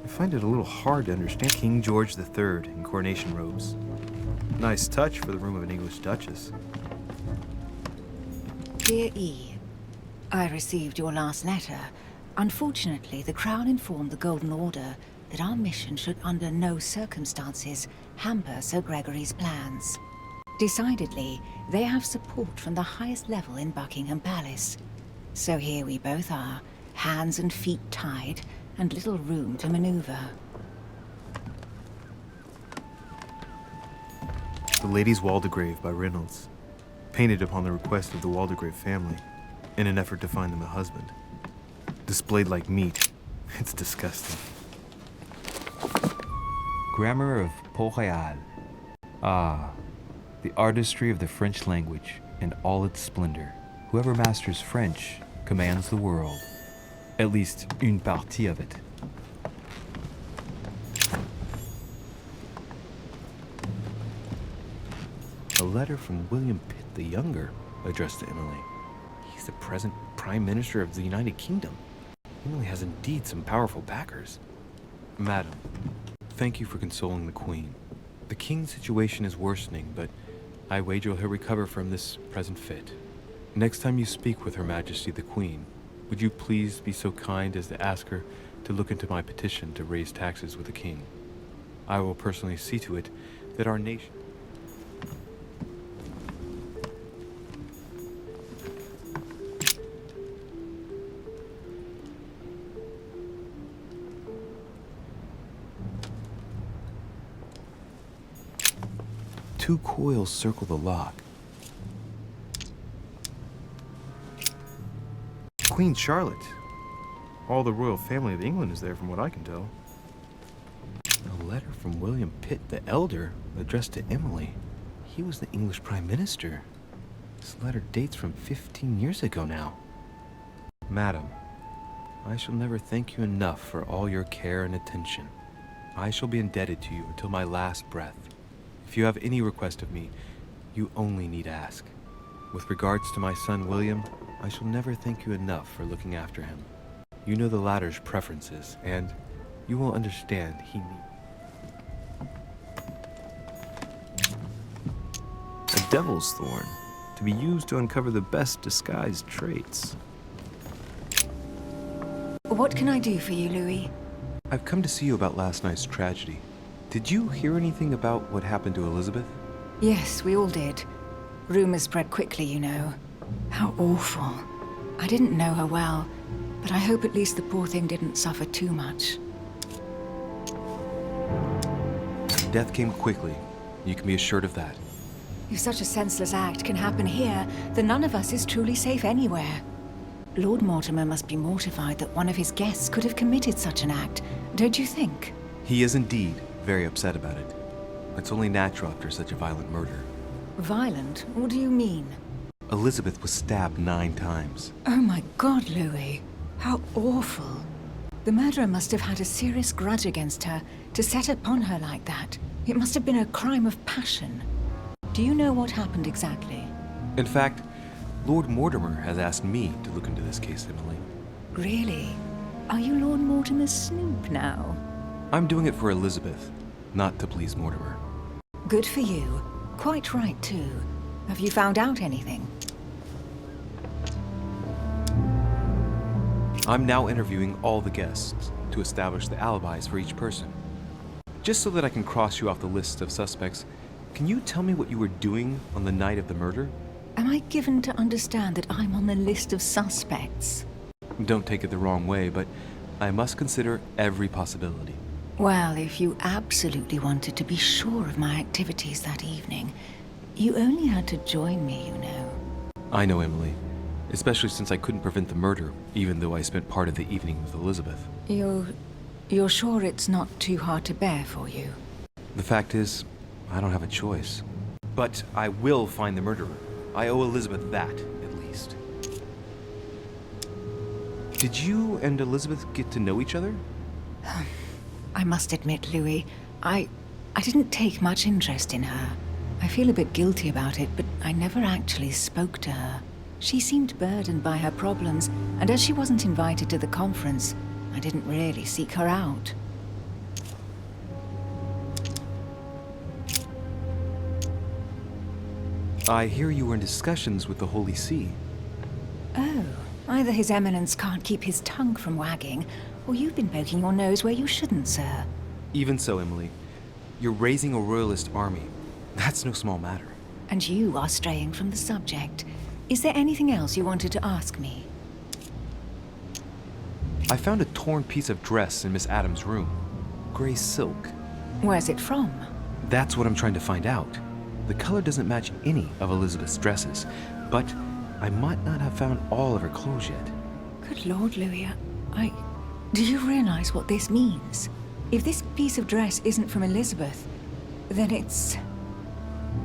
Speaker 2: I find it a little hard to understand King George III in coronation robes. Nice touch for the room of an English duchess.
Speaker 4: Dear E, I received your last letter. Unfortunately, the Crown informed the Golden Order that our mission should under no circumstances hamper Sir Gregory's plans. Decidedly, they have support from the highest level in Buckingham Palace. So here we both are, hands and feet tied, and little room to maneuver.
Speaker 2: The Lady's Waldegrave by Reynolds, painted upon the request of the Waldegrave family, in an effort to find them a husband. Displayed like meat. It's disgusting.
Speaker 12: Grammar of Port-Royal. Ah, the artistry of the French language and all its splendor. Whoever masters French commands the world. At least une partie of it.
Speaker 9: A letter from William Pitt the Younger, addressed to Emily. He's the present Prime Minister of the United Kingdom. Emily has indeed some powerful backers.
Speaker 2: Madam, thank you for consoling the Queen. The King's situation is worsening, but I wager he'll recover from this present fit. Next time you speak with Her Majesty the Queen, would you please be so kind as to ask her to look into my petition to raise taxes with the King? I will personally see to it that our nation...
Speaker 9: Two coils circle the lock.
Speaker 2: Queen Charlotte. All the royal family of England is there from what I can tell.
Speaker 9: A letter from William Pitt the Elder, addressed to Emily. He was the English Prime Minister. This letter dates from 15 years ago now.
Speaker 2: Madam, I shall never thank you enough for all your care and attention. I shall be indebted to you until my last breath. If you have any request of me, you only need ask. With regards to my son William, I shall never thank you enough for looking after him. You know the latter's preferences, and you will understand he needs...
Speaker 9: A devil's thorn, to be used to uncover the best disguised traits.
Speaker 4: What can I do for you, Louis?
Speaker 2: I've come to see you about last night's tragedy. Did you hear anything about what happened to Elizabeth?
Speaker 4: Yes, we all did. Rumors spread quickly, you know. How awful. I didn't know her well, but I hope at least the poor thing didn't suffer too much.
Speaker 2: Death came quickly. You can be assured of that.
Speaker 4: If such a senseless act can happen here, then none of us is truly safe anywhere. Lord Mortimer must be mortified that one of his guests could have committed such an act, don't you think?
Speaker 2: He is indeed very upset about it. It's only natural after such a violent murder.
Speaker 4: Violent? What do you mean?
Speaker 2: Elizabeth was stabbed 9 times.
Speaker 4: Oh my God, Louis. How awful. The murderer must have had a serious grudge against her to set upon her like that. It must have been a crime of passion. Do you know what happened exactly?
Speaker 2: In fact, Lord Mortimer has asked me to look into this case, Emily.
Speaker 4: Really? Are you Lord Mortimer's snoop now?
Speaker 2: I'm doing it for Elizabeth, not to please Mortimer.
Speaker 4: Good for you. Quite right, too. Have you found out anything?
Speaker 2: I'm now interviewing all the guests to establish the alibis for each person. Just so that I can cross you off the list of suspects, can you tell me what you were doing on the night of the murder?
Speaker 4: Am I given to understand that I'm on the list of suspects?
Speaker 2: Don't take it the wrong way, but I must consider every possibility.
Speaker 4: Well, if you absolutely wanted to be sure of my activities that evening, you only had to join me, you know.
Speaker 2: I know, Emily. Especially since I couldn't prevent the murder, even though I spent part of the evening with Elizabeth.
Speaker 4: You're sure it's not too hard to bear for you?
Speaker 2: The fact is, I don't have a choice. But I will find the murderer. I owe Elizabeth that, at least. Did you and Elizabeth get to know each other?
Speaker 4: I must admit, Louis, I didn't take much interest in her. I feel a bit guilty about it, but I never actually spoke to her. She seemed burdened by her problems, and as she wasn't invited to the conference, I didn't really seek her out.
Speaker 2: I hear you were in discussions with the Holy See.
Speaker 4: Oh, Either His Eminence can't keep his tongue from wagging, or you've been poking your nose where you shouldn't, sir.
Speaker 2: Even so, Emily, you're raising a royalist army. That's no small matter.
Speaker 4: And you are straying from the subject. Is there anything else you wanted to ask me?
Speaker 2: I found a torn piece of dress in Miss Adams' room. Gray silk.
Speaker 4: Where's it from?
Speaker 2: That's what I'm trying to find out. The color doesn't match any of Elizabeth's dresses, but I might not have found all of her clothes yet.
Speaker 4: Good Lord, Louis, do you realize what this means? If this piece of dress isn't from Elizabeth, then it's...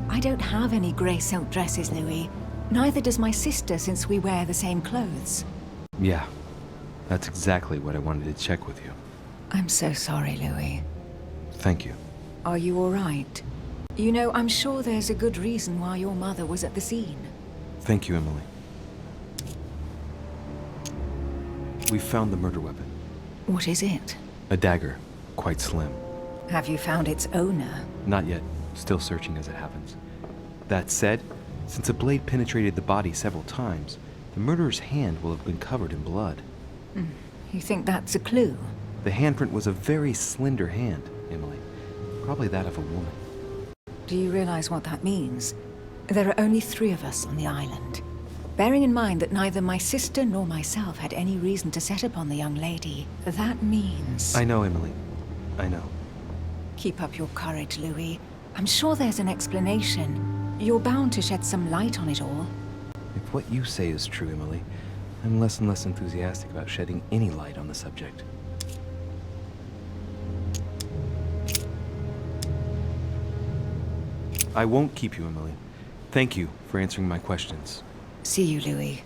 Speaker 4: I don't have any grey silk dresses, Louis. Neither does my sister, since we wear the same clothes.
Speaker 2: Yeah, that's exactly what I wanted to check with you.
Speaker 4: I'm so sorry, Louis.
Speaker 2: Thank you.
Speaker 4: Are you all right? You know, I'm sure there's a good reason why your mother was at the scene.
Speaker 2: Thank you, Emily. We found the murder weapon.
Speaker 4: What is it?
Speaker 2: A dagger, quite slim.
Speaker 4: Have you found its owner?
Speaker 2: Not yet. Still searching as it happens. That said, since the blade penetrated the body several times, the murderer's hand will have been covered in blood.
Speaker 4: You think that's a clue?
Speaker 2: The handprint was a very slender hand, Emily. Probably that of a woman.
Speaker 4: Do you realize what that means? There are only 3 of us on the island. Bearing in mind that neither my sister nor myself had any reason to set upon the young lady, that means...
Speaker 2: I know, Emily. I know.
Speaker 4: Keep up your courage, Louis. I'm sure there's an explanation. You're bound to shed some light on it all.
Speaker 2: If what you say is true, Emily, I'm less and less enthusiastic about shedding any light on the subject. I won't keep you, Emily. Thank you for answering my questions.
Speaker 4: See you, Louis.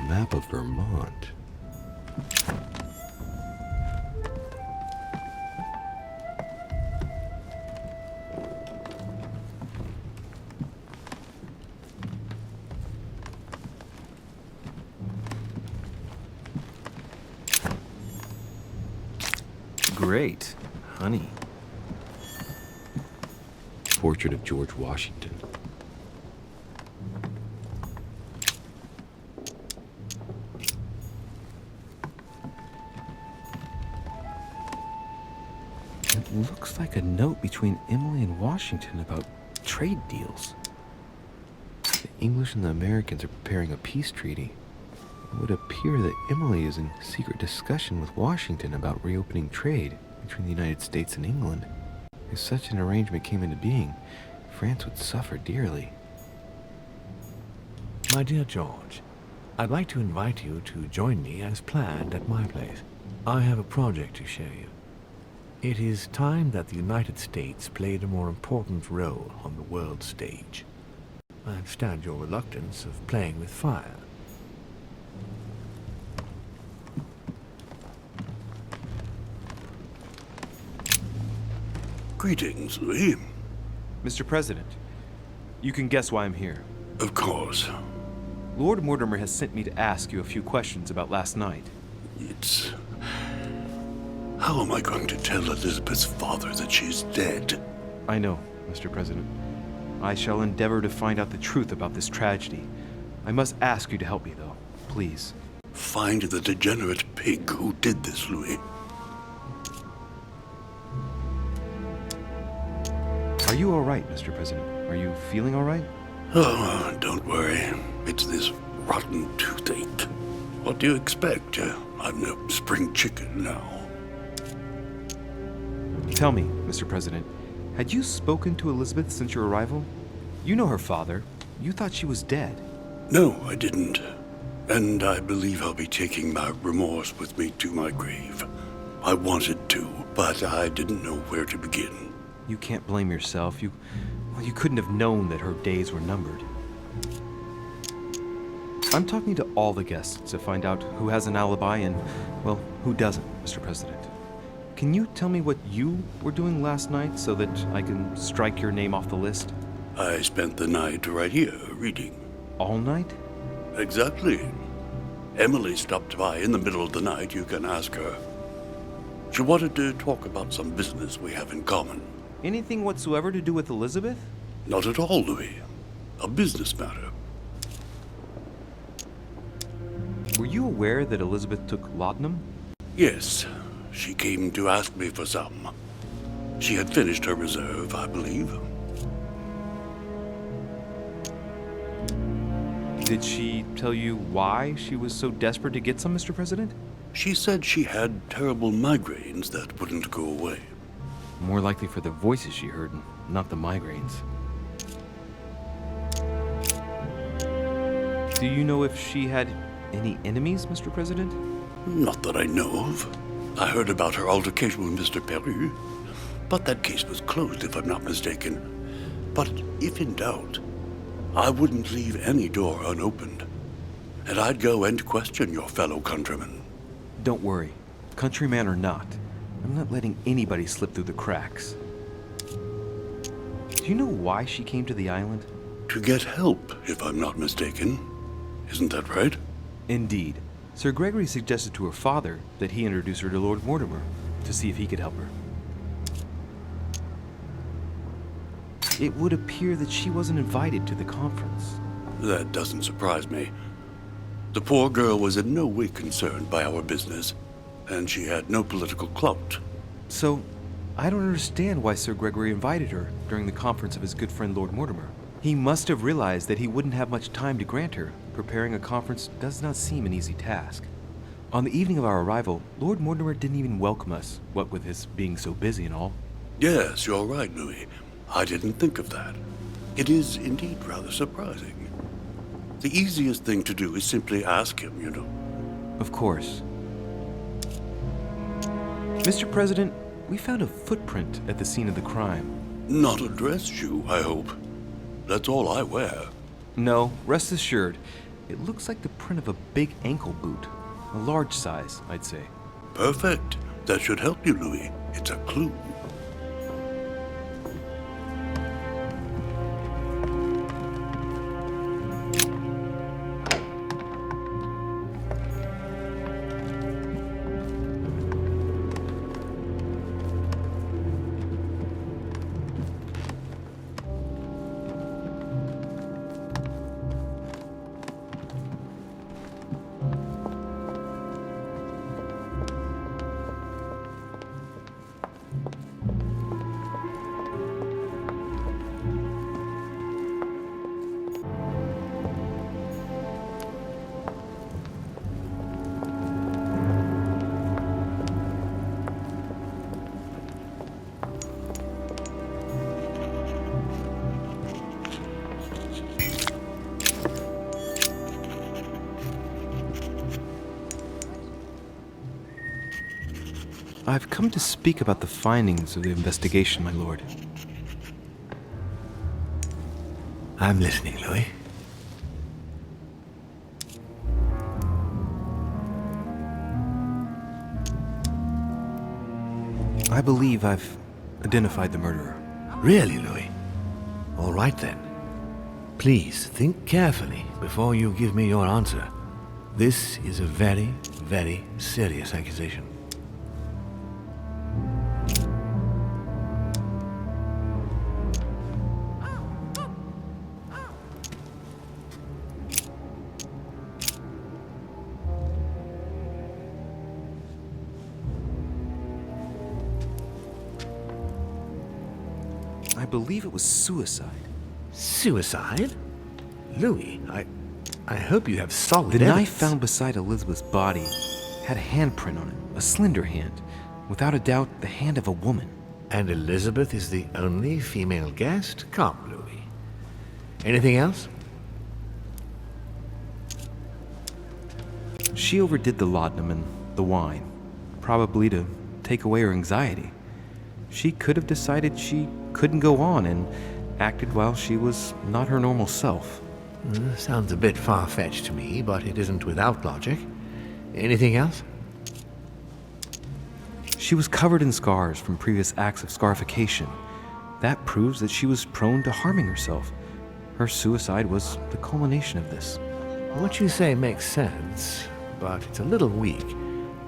Speaker 10: Map of Vermont.
Speaker 2: Great. Honey.
Speaker 10: Portrait of George Washington.
Speaker 2: It looks like a note between Emily and Washington about trade deals.
Speaker 10: The English and the Americans are preparing a peace treaty. It would appear that Emily is in secret discussion with Washington about reopening trade between the United States and England. If such an arrangement came into being, France would suffer dearly.
Speaker 5: My dear George, I'd like to invite you to join me as planned at my place. I have a project to show you. It is time that the United States played a more important role on the world stage. I understand your reluctance of playing with fire.
Speaker 7: Greetings, Louis.
Speaker 2: Mr. President, you can guess why I'm here.
Speaker 7: Of course.
Speaker 2: Lord Mortimer has sent me to ask you a few questions about last night.
Speaker 7: It's... How am I going to tell Elizabeth's father that she's dead?
Speaker 2: I know, Mr. President. I shall endeavor to find out the truth about this tragedy. I must ask you to help me, though. Please.
Speaker 7: Find the degenerate pig who did this, Louis.
Speaker 2: Are you all right, Mr. President? Are you feeling all right?
Speaker 7: Oh, don't worry. It's this rotten toothache. What do you expect? I'm no spring chicken now.
Speaker 2: Tell me, Mr. President,
Speaker 10: Had you spoken to Elizabeth since your arrival? You know her father. You thought she was dead.
Speaker 13: No, I didn't. And I believe I'll be taking my remorse with me to my grave. I wanted to, but I didn't know where to begin.
Speaker 10: You can't blame yourself. You couldn't have known that her days were numbered. I'm talking to all the guests to find out who has an alibi and, well, who doesn't, Mr. President. Can you tell me what you were doing last night so that I can strike your name off the list?
Speaker 13: I spent the night right here, reading.
Speaker 10: All night?
Speaker 13: Exactly. Emily stopped by in the middle of the night. You can ask her. She wanted to talk about some business we have in common.
Speaker 10: Anything whatsoever to do with Elizabeth?
Speaker 13: Not at all, Louis. A business matter.
Speaker 10: Were you aware that Elizabeth took laudanum?
Speaker 13: Yes. She came to ask me for some. She had finished her reserve, I believe.
Speaker 10: Did she tell you why she was so desperate to get some, Mr. President?
Speaker 13: She said she had terrible migraines that wouldn't go away.
Speaker 10: More likely for the voices she heard, not the migraines. Do you know if she had any enemies, Mr. President?
Speaker 13: Not that I know of. I heard about her altercation with Mr. Peru, but that case was closed if I'm not mistaken. But if in doubt, I wouldn't leave any door unopened, and I'd go and question your fellow countrymen.
Speaker 10: Don't worry, countryman or not, I'm not letting anybody slip through the cracks. Do you know why she came to the island?
Speaker 13: To get help, if I'm not mistaken. Isn't that right?
Speaker 10: Indeed. Sir Gregory suggested to her father that he introduce her to Lord Mortimer to see if he could help her. It would appear that she wasn't invited to the conference.
Speaker 13: That doesn't surprise me. The poor girl was in no way concerned by our business, and she had no political clout.
Speaker 10: So, I don't understand why Sir Gregory invited her during the conference of his good friend Lord Mortimer. He must have realized that he wouldn't have much time to grant her. Preparing a conference does not seem an easy task. On the evening of our arrival, Lord Mortimer didn't even welcome us, what with his being so busy and all.
Speaker 13: Yes, you're right, Louis. I didn't think of that. It is indeed rather surprising. The easiest thing to do is simply ask him, you know.
Speaker 10: Of course. Mr. President, we found a footprint at the scene of the crime.
Speaker 13: Not a dress shoe, I hope. That's all I wear.
Speaker 10: No, rest assured. It looks like the print of a big ankle boot. A large size, I'd say.
Speaker 13: Perfect. That should help you, Louis. It's a clue.
Speaker 10: I've come to speak about the findings of the investigation, my lord.
Speaker 5: I'm listening, Louis.
Speaker 10: I believe I've identified the murderer.
Speaker 5: Really, Louis? All right then. Please think carefully before you give me your answer. This is a very, very serious accusation.
Speaker 10: I believe it was suicide.
Speaker 5: Suicide? Louis, I hope you have solid
Speaker 10: The
Speaker 5: evidence.
Speaker 10: knife found beside Elizabeth's body had a handprint on it, a slender hand. Without a doubt, the hand of a woman.
Speaker 5: And Elizabeth is the only female guest? Come, Louis. Anything else?
Speaker 12: She overdid the laudanum and the wine, probably to take away her anxiety. She could have decided she couldn't go on and acted while she was not her normal self.
Speaker 5: Sounds a bit far-fetched to me, but it isn't without logic. Anything else?
Speaker 12: She was covered in scars from previous acts of scarification. That proves that she was prone to harming herself. Her suicide was the culmination of this.
Speaker 5: What you say makes sense, but it's a little weak.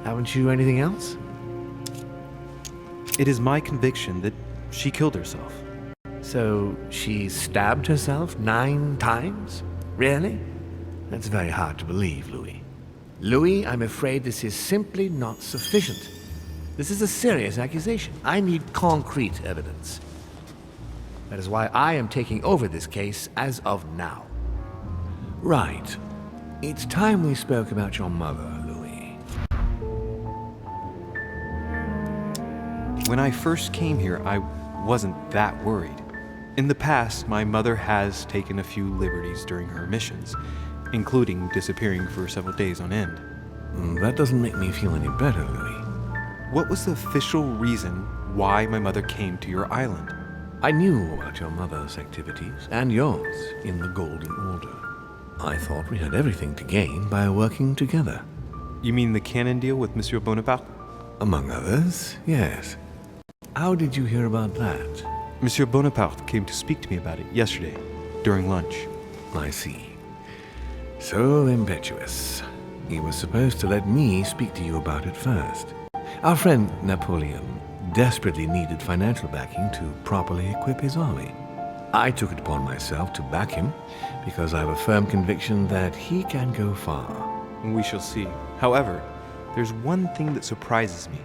Speaker 5: Haven't you anything else?
Speaker 12: It is my conviction that she killed herself.
Speaker 5: So she stabbed herself 9 times? Really? That's very hard to believe, Louis. Louis, I'm afraid this is simply not sufficient. This is a serious accusation. I need concrete evidence. That is why I am taking over this case as of now. Right. It's time we spoke about your mother, Louis.
Speaker 12: When I first came here, I wasn't that worried. In the past, my mother has taken a few liberties during her missions, including disappearing for several days on end.
Speaker 5: That doesn't make me feel any better, Louis.
Speaker 12: What was the official reason why my mother came to your island?
Speaker 5: I knew about your mother's activities, and yours, in the Golden Order. I thought we had everything to gain by working together.
Speaker 12: You mean the canon deal with Monsieur Bonaparte?
Speaker 5: Among others, yes. How did you hear about that?
Speaker 12: Monsieur Bonaparte came to speak to me about it yesterday, during lunch.
Speaker 5: I see. So impetuous. He was supposed to let me speak to you about it first. Our friend Napoleon desperately needed financial backing to properly equip his army. I took it upon myself to back him because I have a firm conviction that he can go far.
Speaker 12: We shall see. However, there's one thing that surprises me.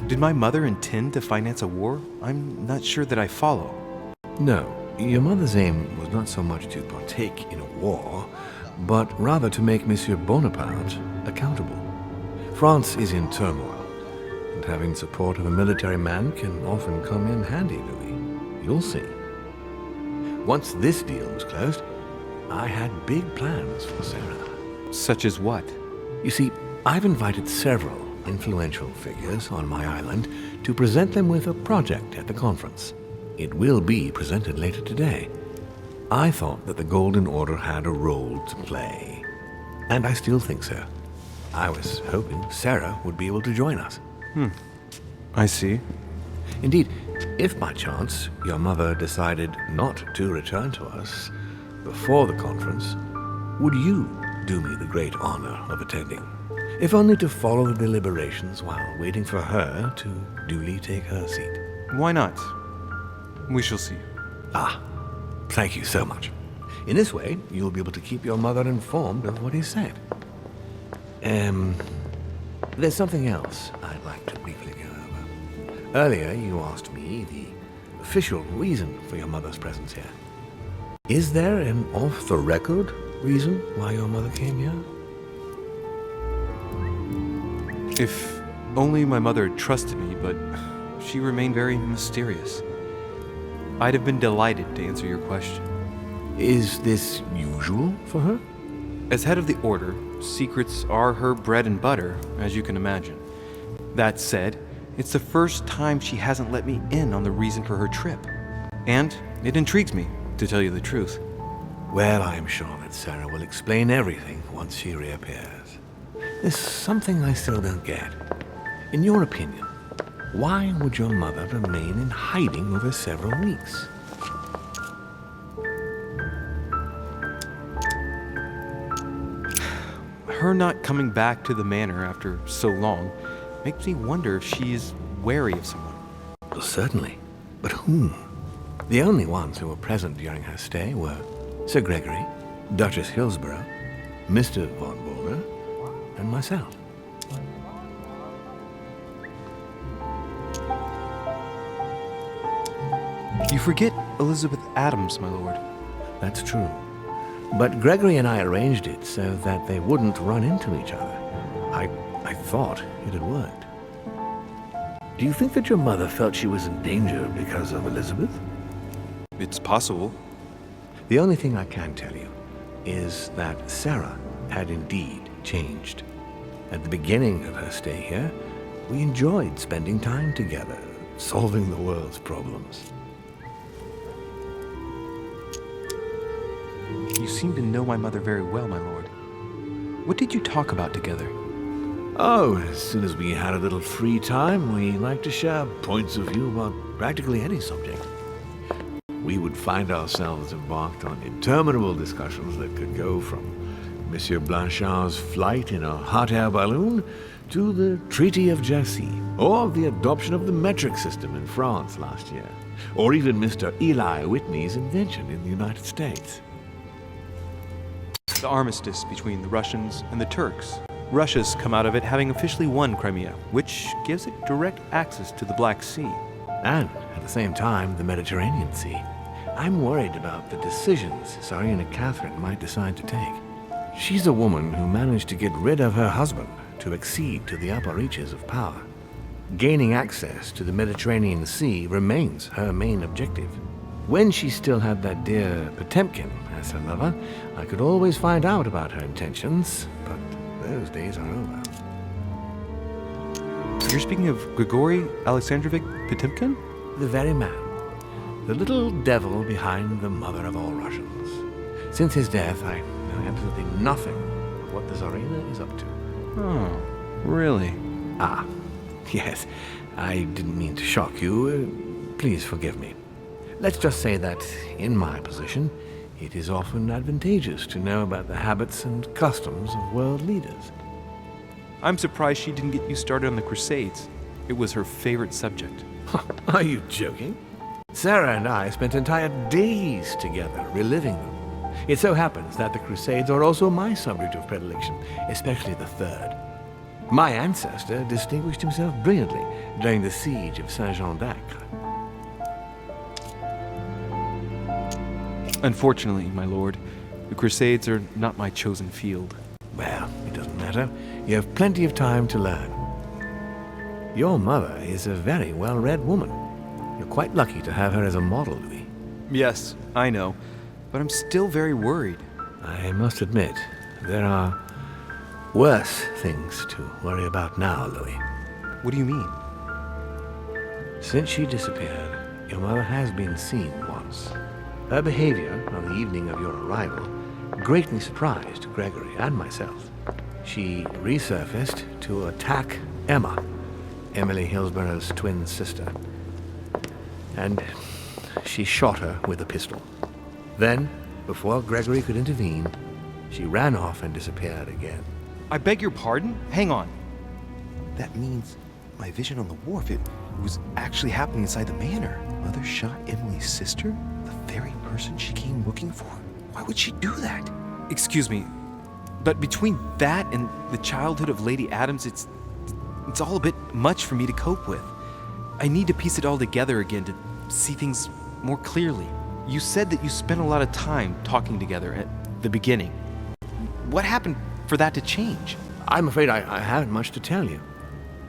Speaker 12: Did my mother intend to finance a war? I'm not sure that I follow.
Speaker 5: No, your mother's aim was not so much to partake in a war, but rather to make Monsieur Bonaparte accountable. France is in turmoil, and having support of a military man can often come in handy, Louis. You'll see. Once this deal was closed, I had big plans for Sarah.
Speaker 12: Such as what?
Speaker 5: You see, I've invited several influential figures on my island to present them with a project at the conference. It will be presented later today. I thought that the Golden Order had a role to play, and I still think so. I was hoping Sarah would be able to join us.
Speaker 12: I see.
Speaker 5: Indeed, if by chance your mother decided not to return to us before the conference, would you do me the great honor of attending? If only to follow the deliberations while waiting for her to duly take her seat.
Speaker 12: Why not? We shall see.
Speaker 5: Thank you so much. In this way, you'll be able to keep your mother informed of what is said. There's something else I'd like to briefly go over. Earlier, you asked me the official reason for your mother's presence here. Is there an off-the-record reason why your mother came here?
Speaker 12: If only my mother had trusted me, but she remained very mysterious. I'd have been delighted to answer your question.
Speaker 5: Is this usual for her?
Speaker 12: As head of the Order, secrets are her bread and butter, as you can imagine. That said, it's the first time she hasn't let me in on the reason for her trip. And it intrigues me, to tell you the truth.
Speaker 5: Well, I'm sure that Sarah will explain everything once she reappears. There's something I still don't get. In your opinion, why would your mother remain in hiding over several weeks?
Speaker 12: Her not coming back to the manor after so long makes me wonder if she is wary of someone.
Speaker 5: Well, certainly. But whom? The only ones who were present during her stay were Sir Gregory, Duchess Hillsborough, Mr. von Wohler, and myself.
Speaker 12: You forget Elizabeth Adams, my lord.
Speaker 5: That's true. But Gregory and I arranged it so that they wouldn't run into each other. I thought it had worked. Do you think that your mother felt she was in danger because of Elizabeth?
Speaker 2: It's possible.
Speaker 5: The only thing I can tell you is that Sarah had indeed changed. At the beginning of her stay here, we enjoyed spending time together, solving the world's problems.
Speaker 9: You seem to know my mother very well, my lord. What did you talk about together?
Speaker 5: Oh, as soon as we had a little free time, we liked to share points of view about practically any subject. We would find ourselves embarked on interminable discussions that could go from Monsieur Blanchard's flight in a hot air balloon to the Treaty of Jassy, or the adoption of the metric system in France last year, or even Mr. Eli Whitney's invention in the United States.
Speaker 2: The armistice between the Russians and the Turks. Russia's come out of it having officially won Crimea, which gives it direct access to the Black Sea.
Speaker 5: And, at the same time, the Mediterranean Sea. I'm worried about the decisions Tsarina Catherine might decide to take. She's a woman who managed to get rid of her husband to accede to the upper reaches of power. Gaining access to the Mediterranean Sea remains her main objective. When she still had that dear Potemkin as her lover, I could always find out about her intentions, but those days are over.
Speaker 2: You're speaking of Grigory Alexandrovich Potemkin?
Speaker 5: The very man. The little devil behind the mother of all Russians. Since his death, I know absolutely nothing of what the Tsarina is up to.
Speaker 2: Oh, really?
Speaker 5: Ah, yes. I didn't mean to shock you. Please forgive me. Let's just say that, in my position, it is often advantageous to know about the habits and customs of world leaders.
Speaker 2: I'm surprised she didn't get you started on the Crusades. It was her favorite subject.
Speaker 5: Are you joking? Sarah and I spent entire days together reliving them. It so happens that the Crusades are also my subject of predilection, especially the third. My ancestor distinguished himself brilliantly during the siege of Saint-Jean d'Acre.
Speaker 2: Unfortunately, my lord, the Crusades are not my chosen field.
Speaker 5: Well, it doesn't matter. You have plenty of time to learn. Your mother is a very well-read woman. You're quite lucky to have her as a model, Louis.
Speaker 2: Yes, I know, but I'm still very worried.
Speaker 5: I must admit, there are worse things to worry about now, Louis.
Speaker 2: What do you mean?
Speaker 5: Since she disappeared, your mother has been seen once. Her behavior on the evening of your arrival greatly surprised Gregory and myself. She resurfaced to attack Emma, Emily Hillsborough's twin sister. And she shot her with a pistol. Then, before Gregory could intervene, she ran off and disappeared again.
Speaker 2: I beg your pardon? Hang on.
Speaker 9: That means my vision on the wharf, it was actually happening inside the manor. Mother shot Emily's sister? The very person she came looking for? Why would she do that?
Speaker 2: Excuse me, but between that and the childhood of Lady Adams, it's all a bit much for me to cope with. I need to piece it all together again to see things more clearly. You said that you spent a lot of time talking together at the beginning. What happened for that to change?
Speaker 5: I'm afraid I haven't much to tell you.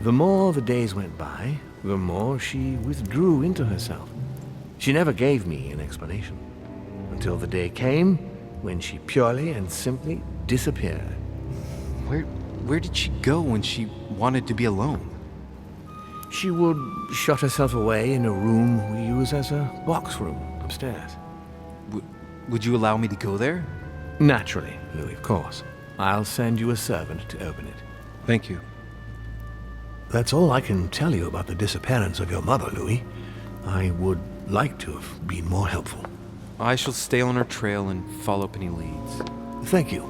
Speaker 5: The more the days went by, the more she withdrew into herself. She never gave me an explanation, until the day came when she purely and simply disappeared.
Speaker 2: Where did she go when she wanted to be alone?
Speaker 5: She would shut herself away in a room we use as a box room upstairs.
Speaker 2: Would you allow me to go there?
Speaker 5: Naturally, Louis, of course. I'll send you a servant to open it.
Speaker 2: Thank you.
Speaker 5: That's all I can tell you about the disappearance of your mother, Louis. I would like to have been more helpful.
Speaker 2: I shall stay on her trail and follow up any leads.
Speaker 5: Thank you.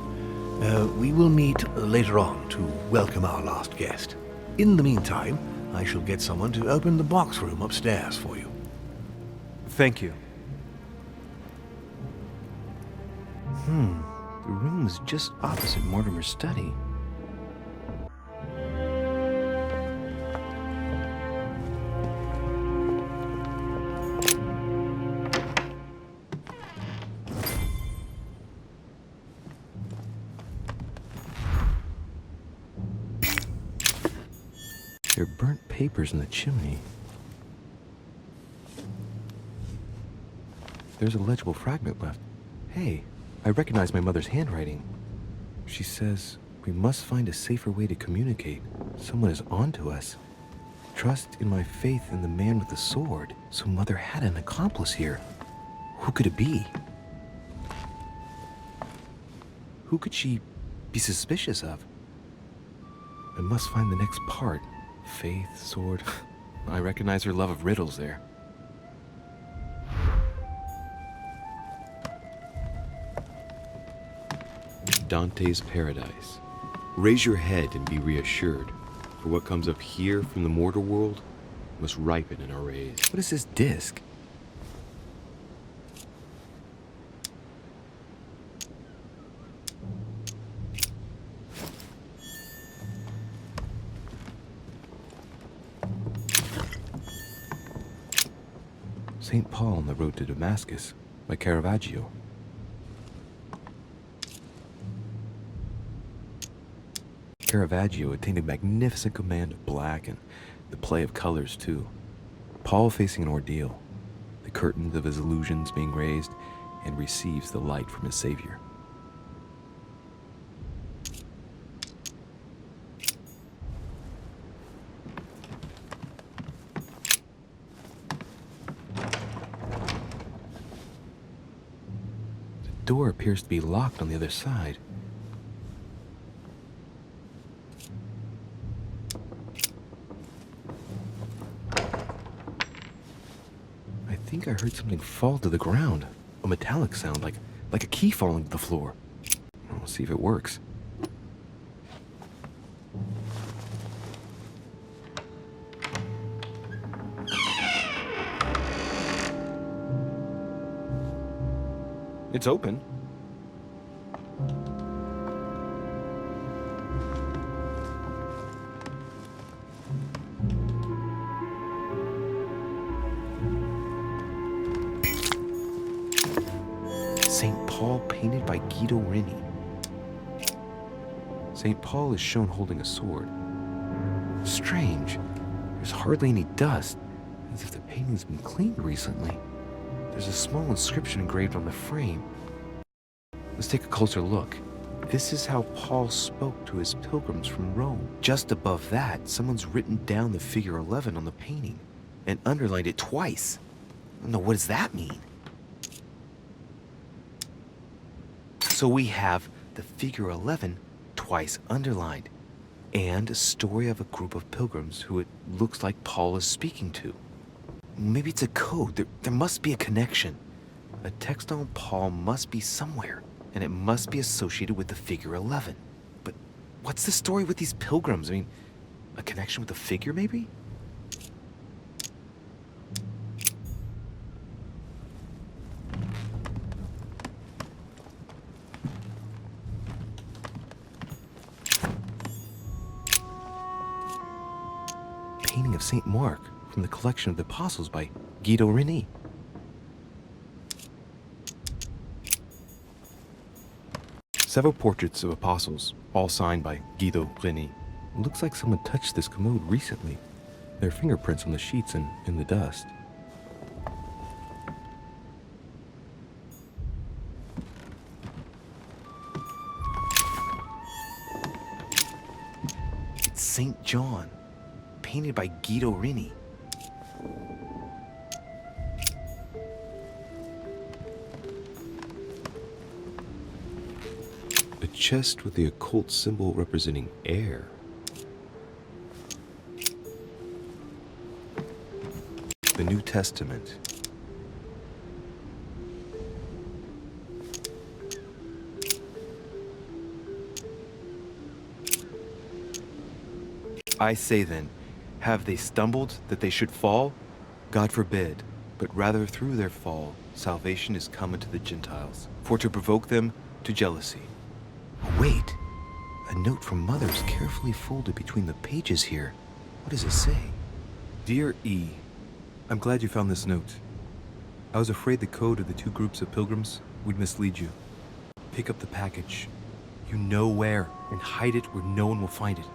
Speaker 5: We will meet later on to welcome our last guest. In the meantime, I shall get someone to open the box room upstairs for you.
Speaker 2: Thank you.
Speaker 9: The room was just opposite Mortimer's study. There are burnt paper
Speaker 10: papers in the chimney. There's a legible fragment left. Hey, I recognize my mother's handwriting. She says, we must find a safer way to communicate. Someone is onto us. Trust in my faith in the man with the sword. So Mother had an accomplice here. Who could it be? Who could she be suspicious of? I must find the next part. Faith, sword. I recognize her love of riddles there. Dante's Paradise. Raise your head and be reassured, for what comes up here from the mortal world must ripen in our rays. What is this disc? St. Paul on the Road to Damascus by Caravaggio. Caravaggio attained a magnificent command of black and the play of colors too. Paul facing an ordeal, the curtains of his illusions being raised, and receives the light from his Savior. The door appears to be locked on the other side. I think I heard something fall to the ground. A metallic sound, like a key falling to the floor. We'll see if it works. It's open. St. Paul painted by Guido Reni. St. Paul is shown holding a sword. Strange. There's hardly any dust, as if the painting's been cleaned recently. There's a small inscription engraved on the frame. Let's take a closer look. This is how Paul spoke to his pilgrims from Rome. Just above that, someone's written down the figure 11 on the painting and underlined it twice. No, what does that mean? So we have the figure 11 twice underlined and a story of a group of pilgrims who it looks like Paul is speaking to. Maybe it's a code. There must be a connection. A text on Paul must be somewhere, and it must be associated with the figure 11. But what's the story with these pilgrims? I mean, a connection with the figure, maybe? Painting of St. Mark from the collection of the Apostles by Guido Reni. Several portraits of apostles, all signed by Guido Reni. It looks like someone touched this commode recently. There are fingerprints on the sheets and in the dust. It's St. John, painted by Guido Reni. A chest with the occult symbol representing air. The New Testament. I say then, have they stumbled that they should fall? God forbid, but rather through their fall, salvation is come unto the Gentiles, for to provoke them to jealousy. Oh, wait, a note from Mother is carefully folded between the pages here. What does it say? Dear E, I'm glad you found this note. I was afraid the code of the two groups of pilgrims would mislead you. Pick up the package. You know where, and hide it where no one will find it.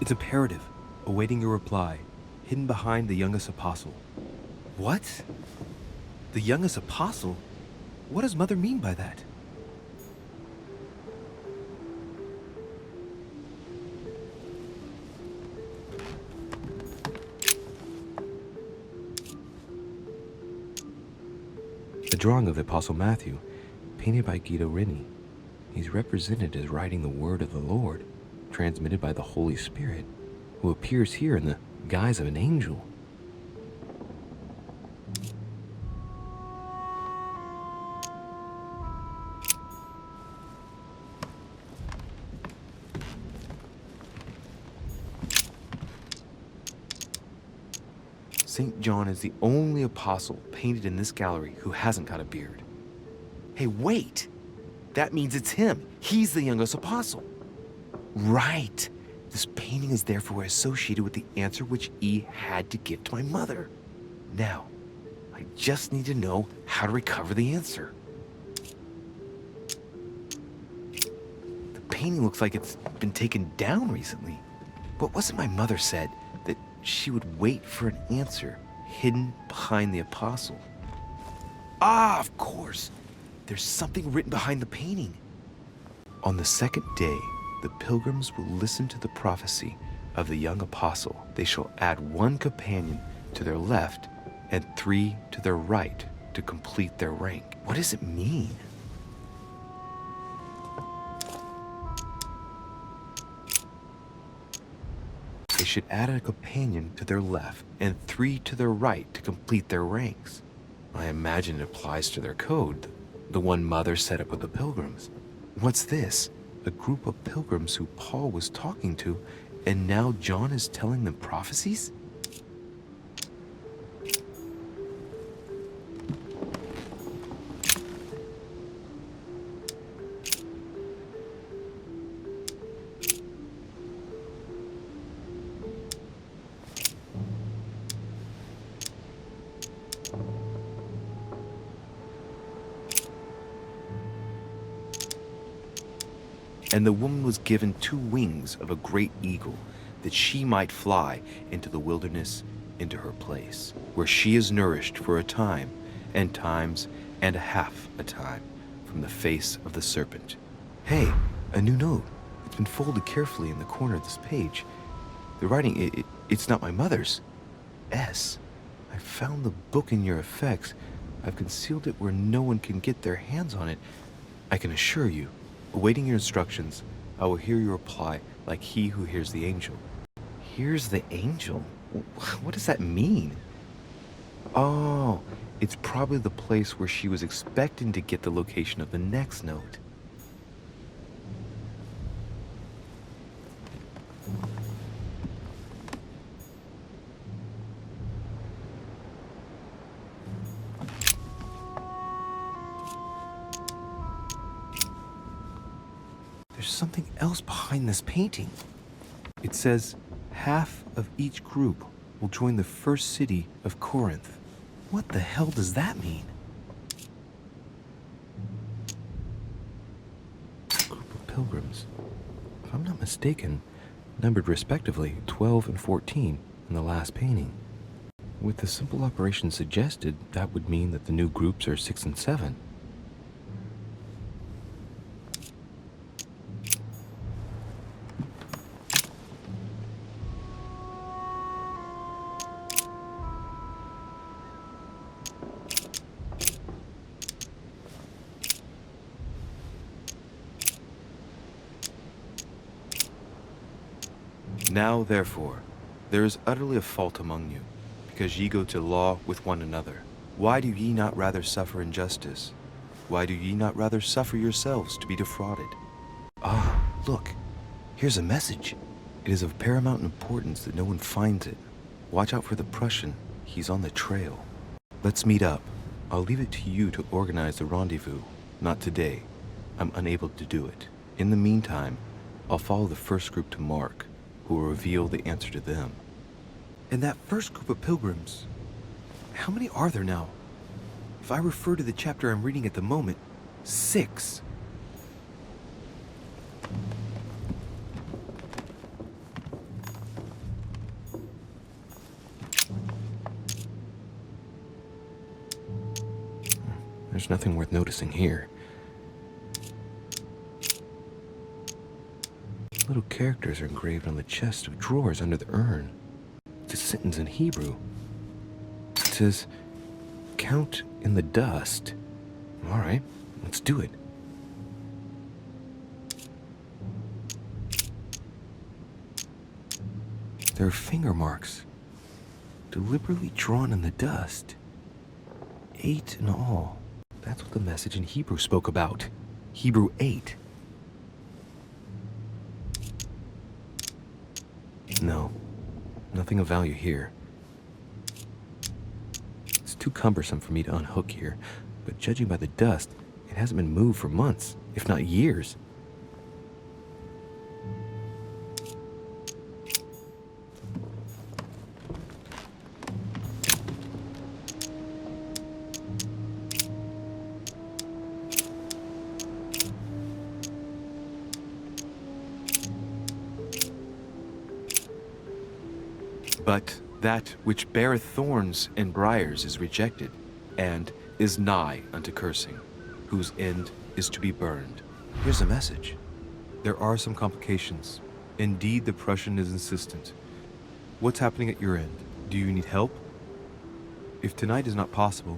Speaker 10: It's imperative. Awaiting your reply.
Speaker 9: hidden behind the youngest apostle. What? The youngest apostle? What does Mother mean by that? A drawing of the Apostle Matthew, painted by Guido Reni. He's represented as writing the word of the Lord, transmitted by the Holy Spirit, who appears here in the guise of an angel. St. John is the only apostle painted in this gallery who hasn't got a beard. Hey, wait! That means it's him. He's the youngest apostle. Right. This painting is therefore associated with the answer which E had to give to my mother. Now, I just need to know how to recover the answer. The painting looks like it's been taken down recently. But wasn't my mother said that she would wait for an answer hidden behind the apostle? Ah, of course. There's something written behind the painting. On the second day, the pilgrims will listen to the prophecy of the young apostle. They shall add 1 companion to their left and 3 to their right to complete their rank. What does it mean? They should add a companion to their left and 3 to their right to complete their ranks. I imagine it applies to their code, the one Mother set up with the pilgrims. What's this? A group of pilgrims who Paul was talking to, and now John is telling them prophecies? And the woman was given 2 wings of a great eagle, that she might fly into the wilderness, into her place, where she is nourished for a time, and times and a half a time, from the face of the serpent. Hey, a new note. It's been folded carefully in the corner of this page. The writing, it's not my mother's. S. I found the book in your effects. I've concealed it where no one can get their hands on it. I can assure you, awaiting your instructions, I will hear your reply like he who hears the angel. Hears the angel? What does that mean? Oh, it's probably the place where she was expecting to get the location of the next note. There's something else behind this painting. It says, half of each group will join the first city of Corinth. What the hell does that mean? A group of pilgrims, if I'm not mistaken, numbered respectively 12 and 14 in the last painting. With the simple operation suggested, that would mean that the new groups are 6 and 7. Now, therefore, there is utterly a fault among you, because ye go to law with one another. Why do ye not rather suffer injustice? Why do ye not rather suffer yourselves to be defrauded? Ah, look, here's a message. It is of paramount importance that no one finds it. Watch out for the Prussian. He's on the trail. Let's meet up. I'll leave it to you to organize the rendezvous. Not today. I'm unable to do it. In the meantime, I'll follow the first group to Mark, who will reveal the answer to them. And that first group of pilgrims, how many are there now? If I refer to the chapter I'm reading at the moment, 6. There's nothing worth noticing here. Little characters are engraved on the chest of drawers under the urn. It's a sentence in Hebrew. It says, "Count in the dust." All right, let's do it. There are finger marks, deliberately drawn in the dust. 8 in all. That's what the message in Hebrew spoke about. Hebrew 8. No, nothing of value here. It's too cumbersome for me to unhook here, but judging by the dust, it hasn't been moved for months, if not years. But that which beareth thorns and briars is rejected, and is nigh unto cursing, whose end is to be burned. Here's a message.
Speaker 12: There are some complications. Indeed, the Prussian is insistent. What's happening at your end? Do you need help? If tonight is not possible,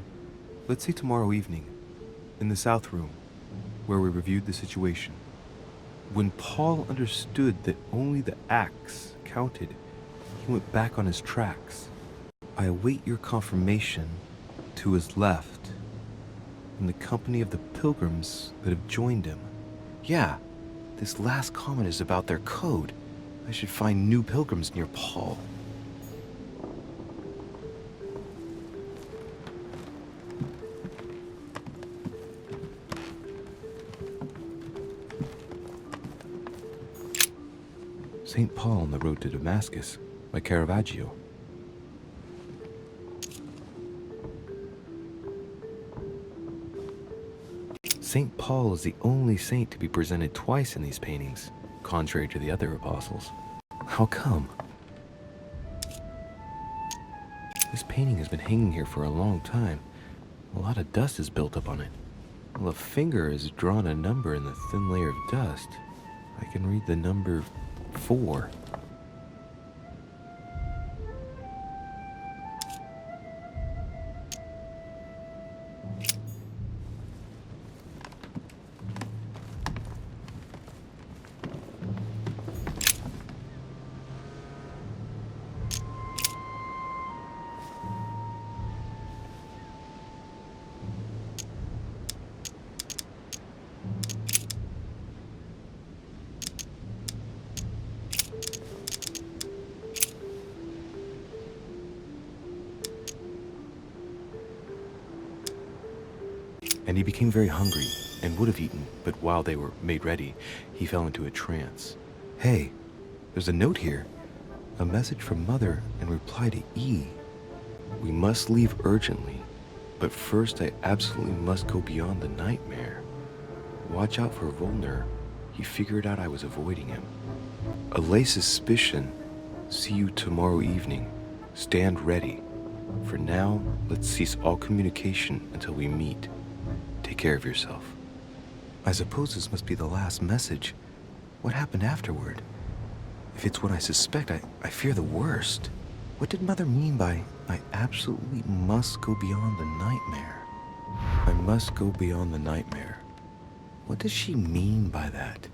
Speaker 12: let's see tomorrow evening, in the South Room, where we reviewed the situation. When Paul understood that only the axe counted, he went back on his tracks. I await your confirmation to his left, in the company of the pilgrims that have joined him.
Speaker 9: Yeah, this last comment is about their code. I should find new pilgrims near Paul. St. Paul on the road to Damascus by Caravaggio. St. Paul is the only saint to be presented twice in these paintings, contrary to the other apostles. How come? This painting has been hanging here for a long time. A lot of dust is built up on it. Well, a finger has drawn a number in the thin layer of dust. I can read the number 4. And he became very hungry and would have eaten, but while they were made ready, he fell into a trance. Hey, there's a note here. A message from Mother in reply to E. We must leave urgently, but first I absolutely must go beyond the nightmare. Watch out for Volner. He figured out I was avoiding him. Allay suspicion. See you tomorrow evening. Stand ready. For now, let's cease all communication until we meet. Take care of yourself. I suppose this must be the last message. What happened afterward? If it's what I suspect, I fear the worst. What did Mother mean by, I absolutely must go beyond the nightmare? I must go beyond the nightmare. What does she mean by that?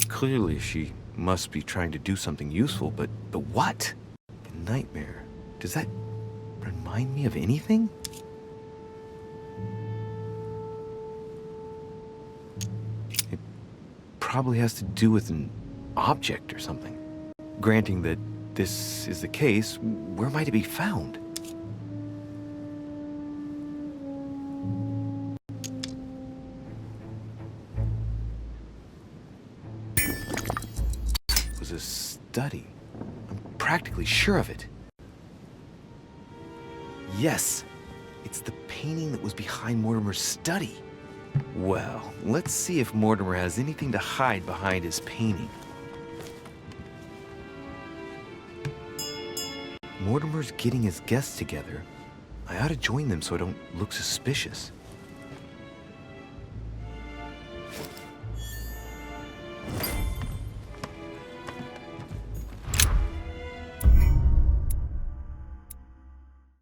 Speaker 9: Clearly, she must be trying to do something useful, but what? The nightmare. Does that remind me of anything? It probably has to do with an object or something. Granting that this is the case, where might it be found? It was a study. I'm practically sure of it. Yes, it's the painting that was behind Mortimer's study. Well, let's see if Mortimer has anything to hide behind his painting. Mortimer's getting his guests together. I ought to join them so I don't look suspicious.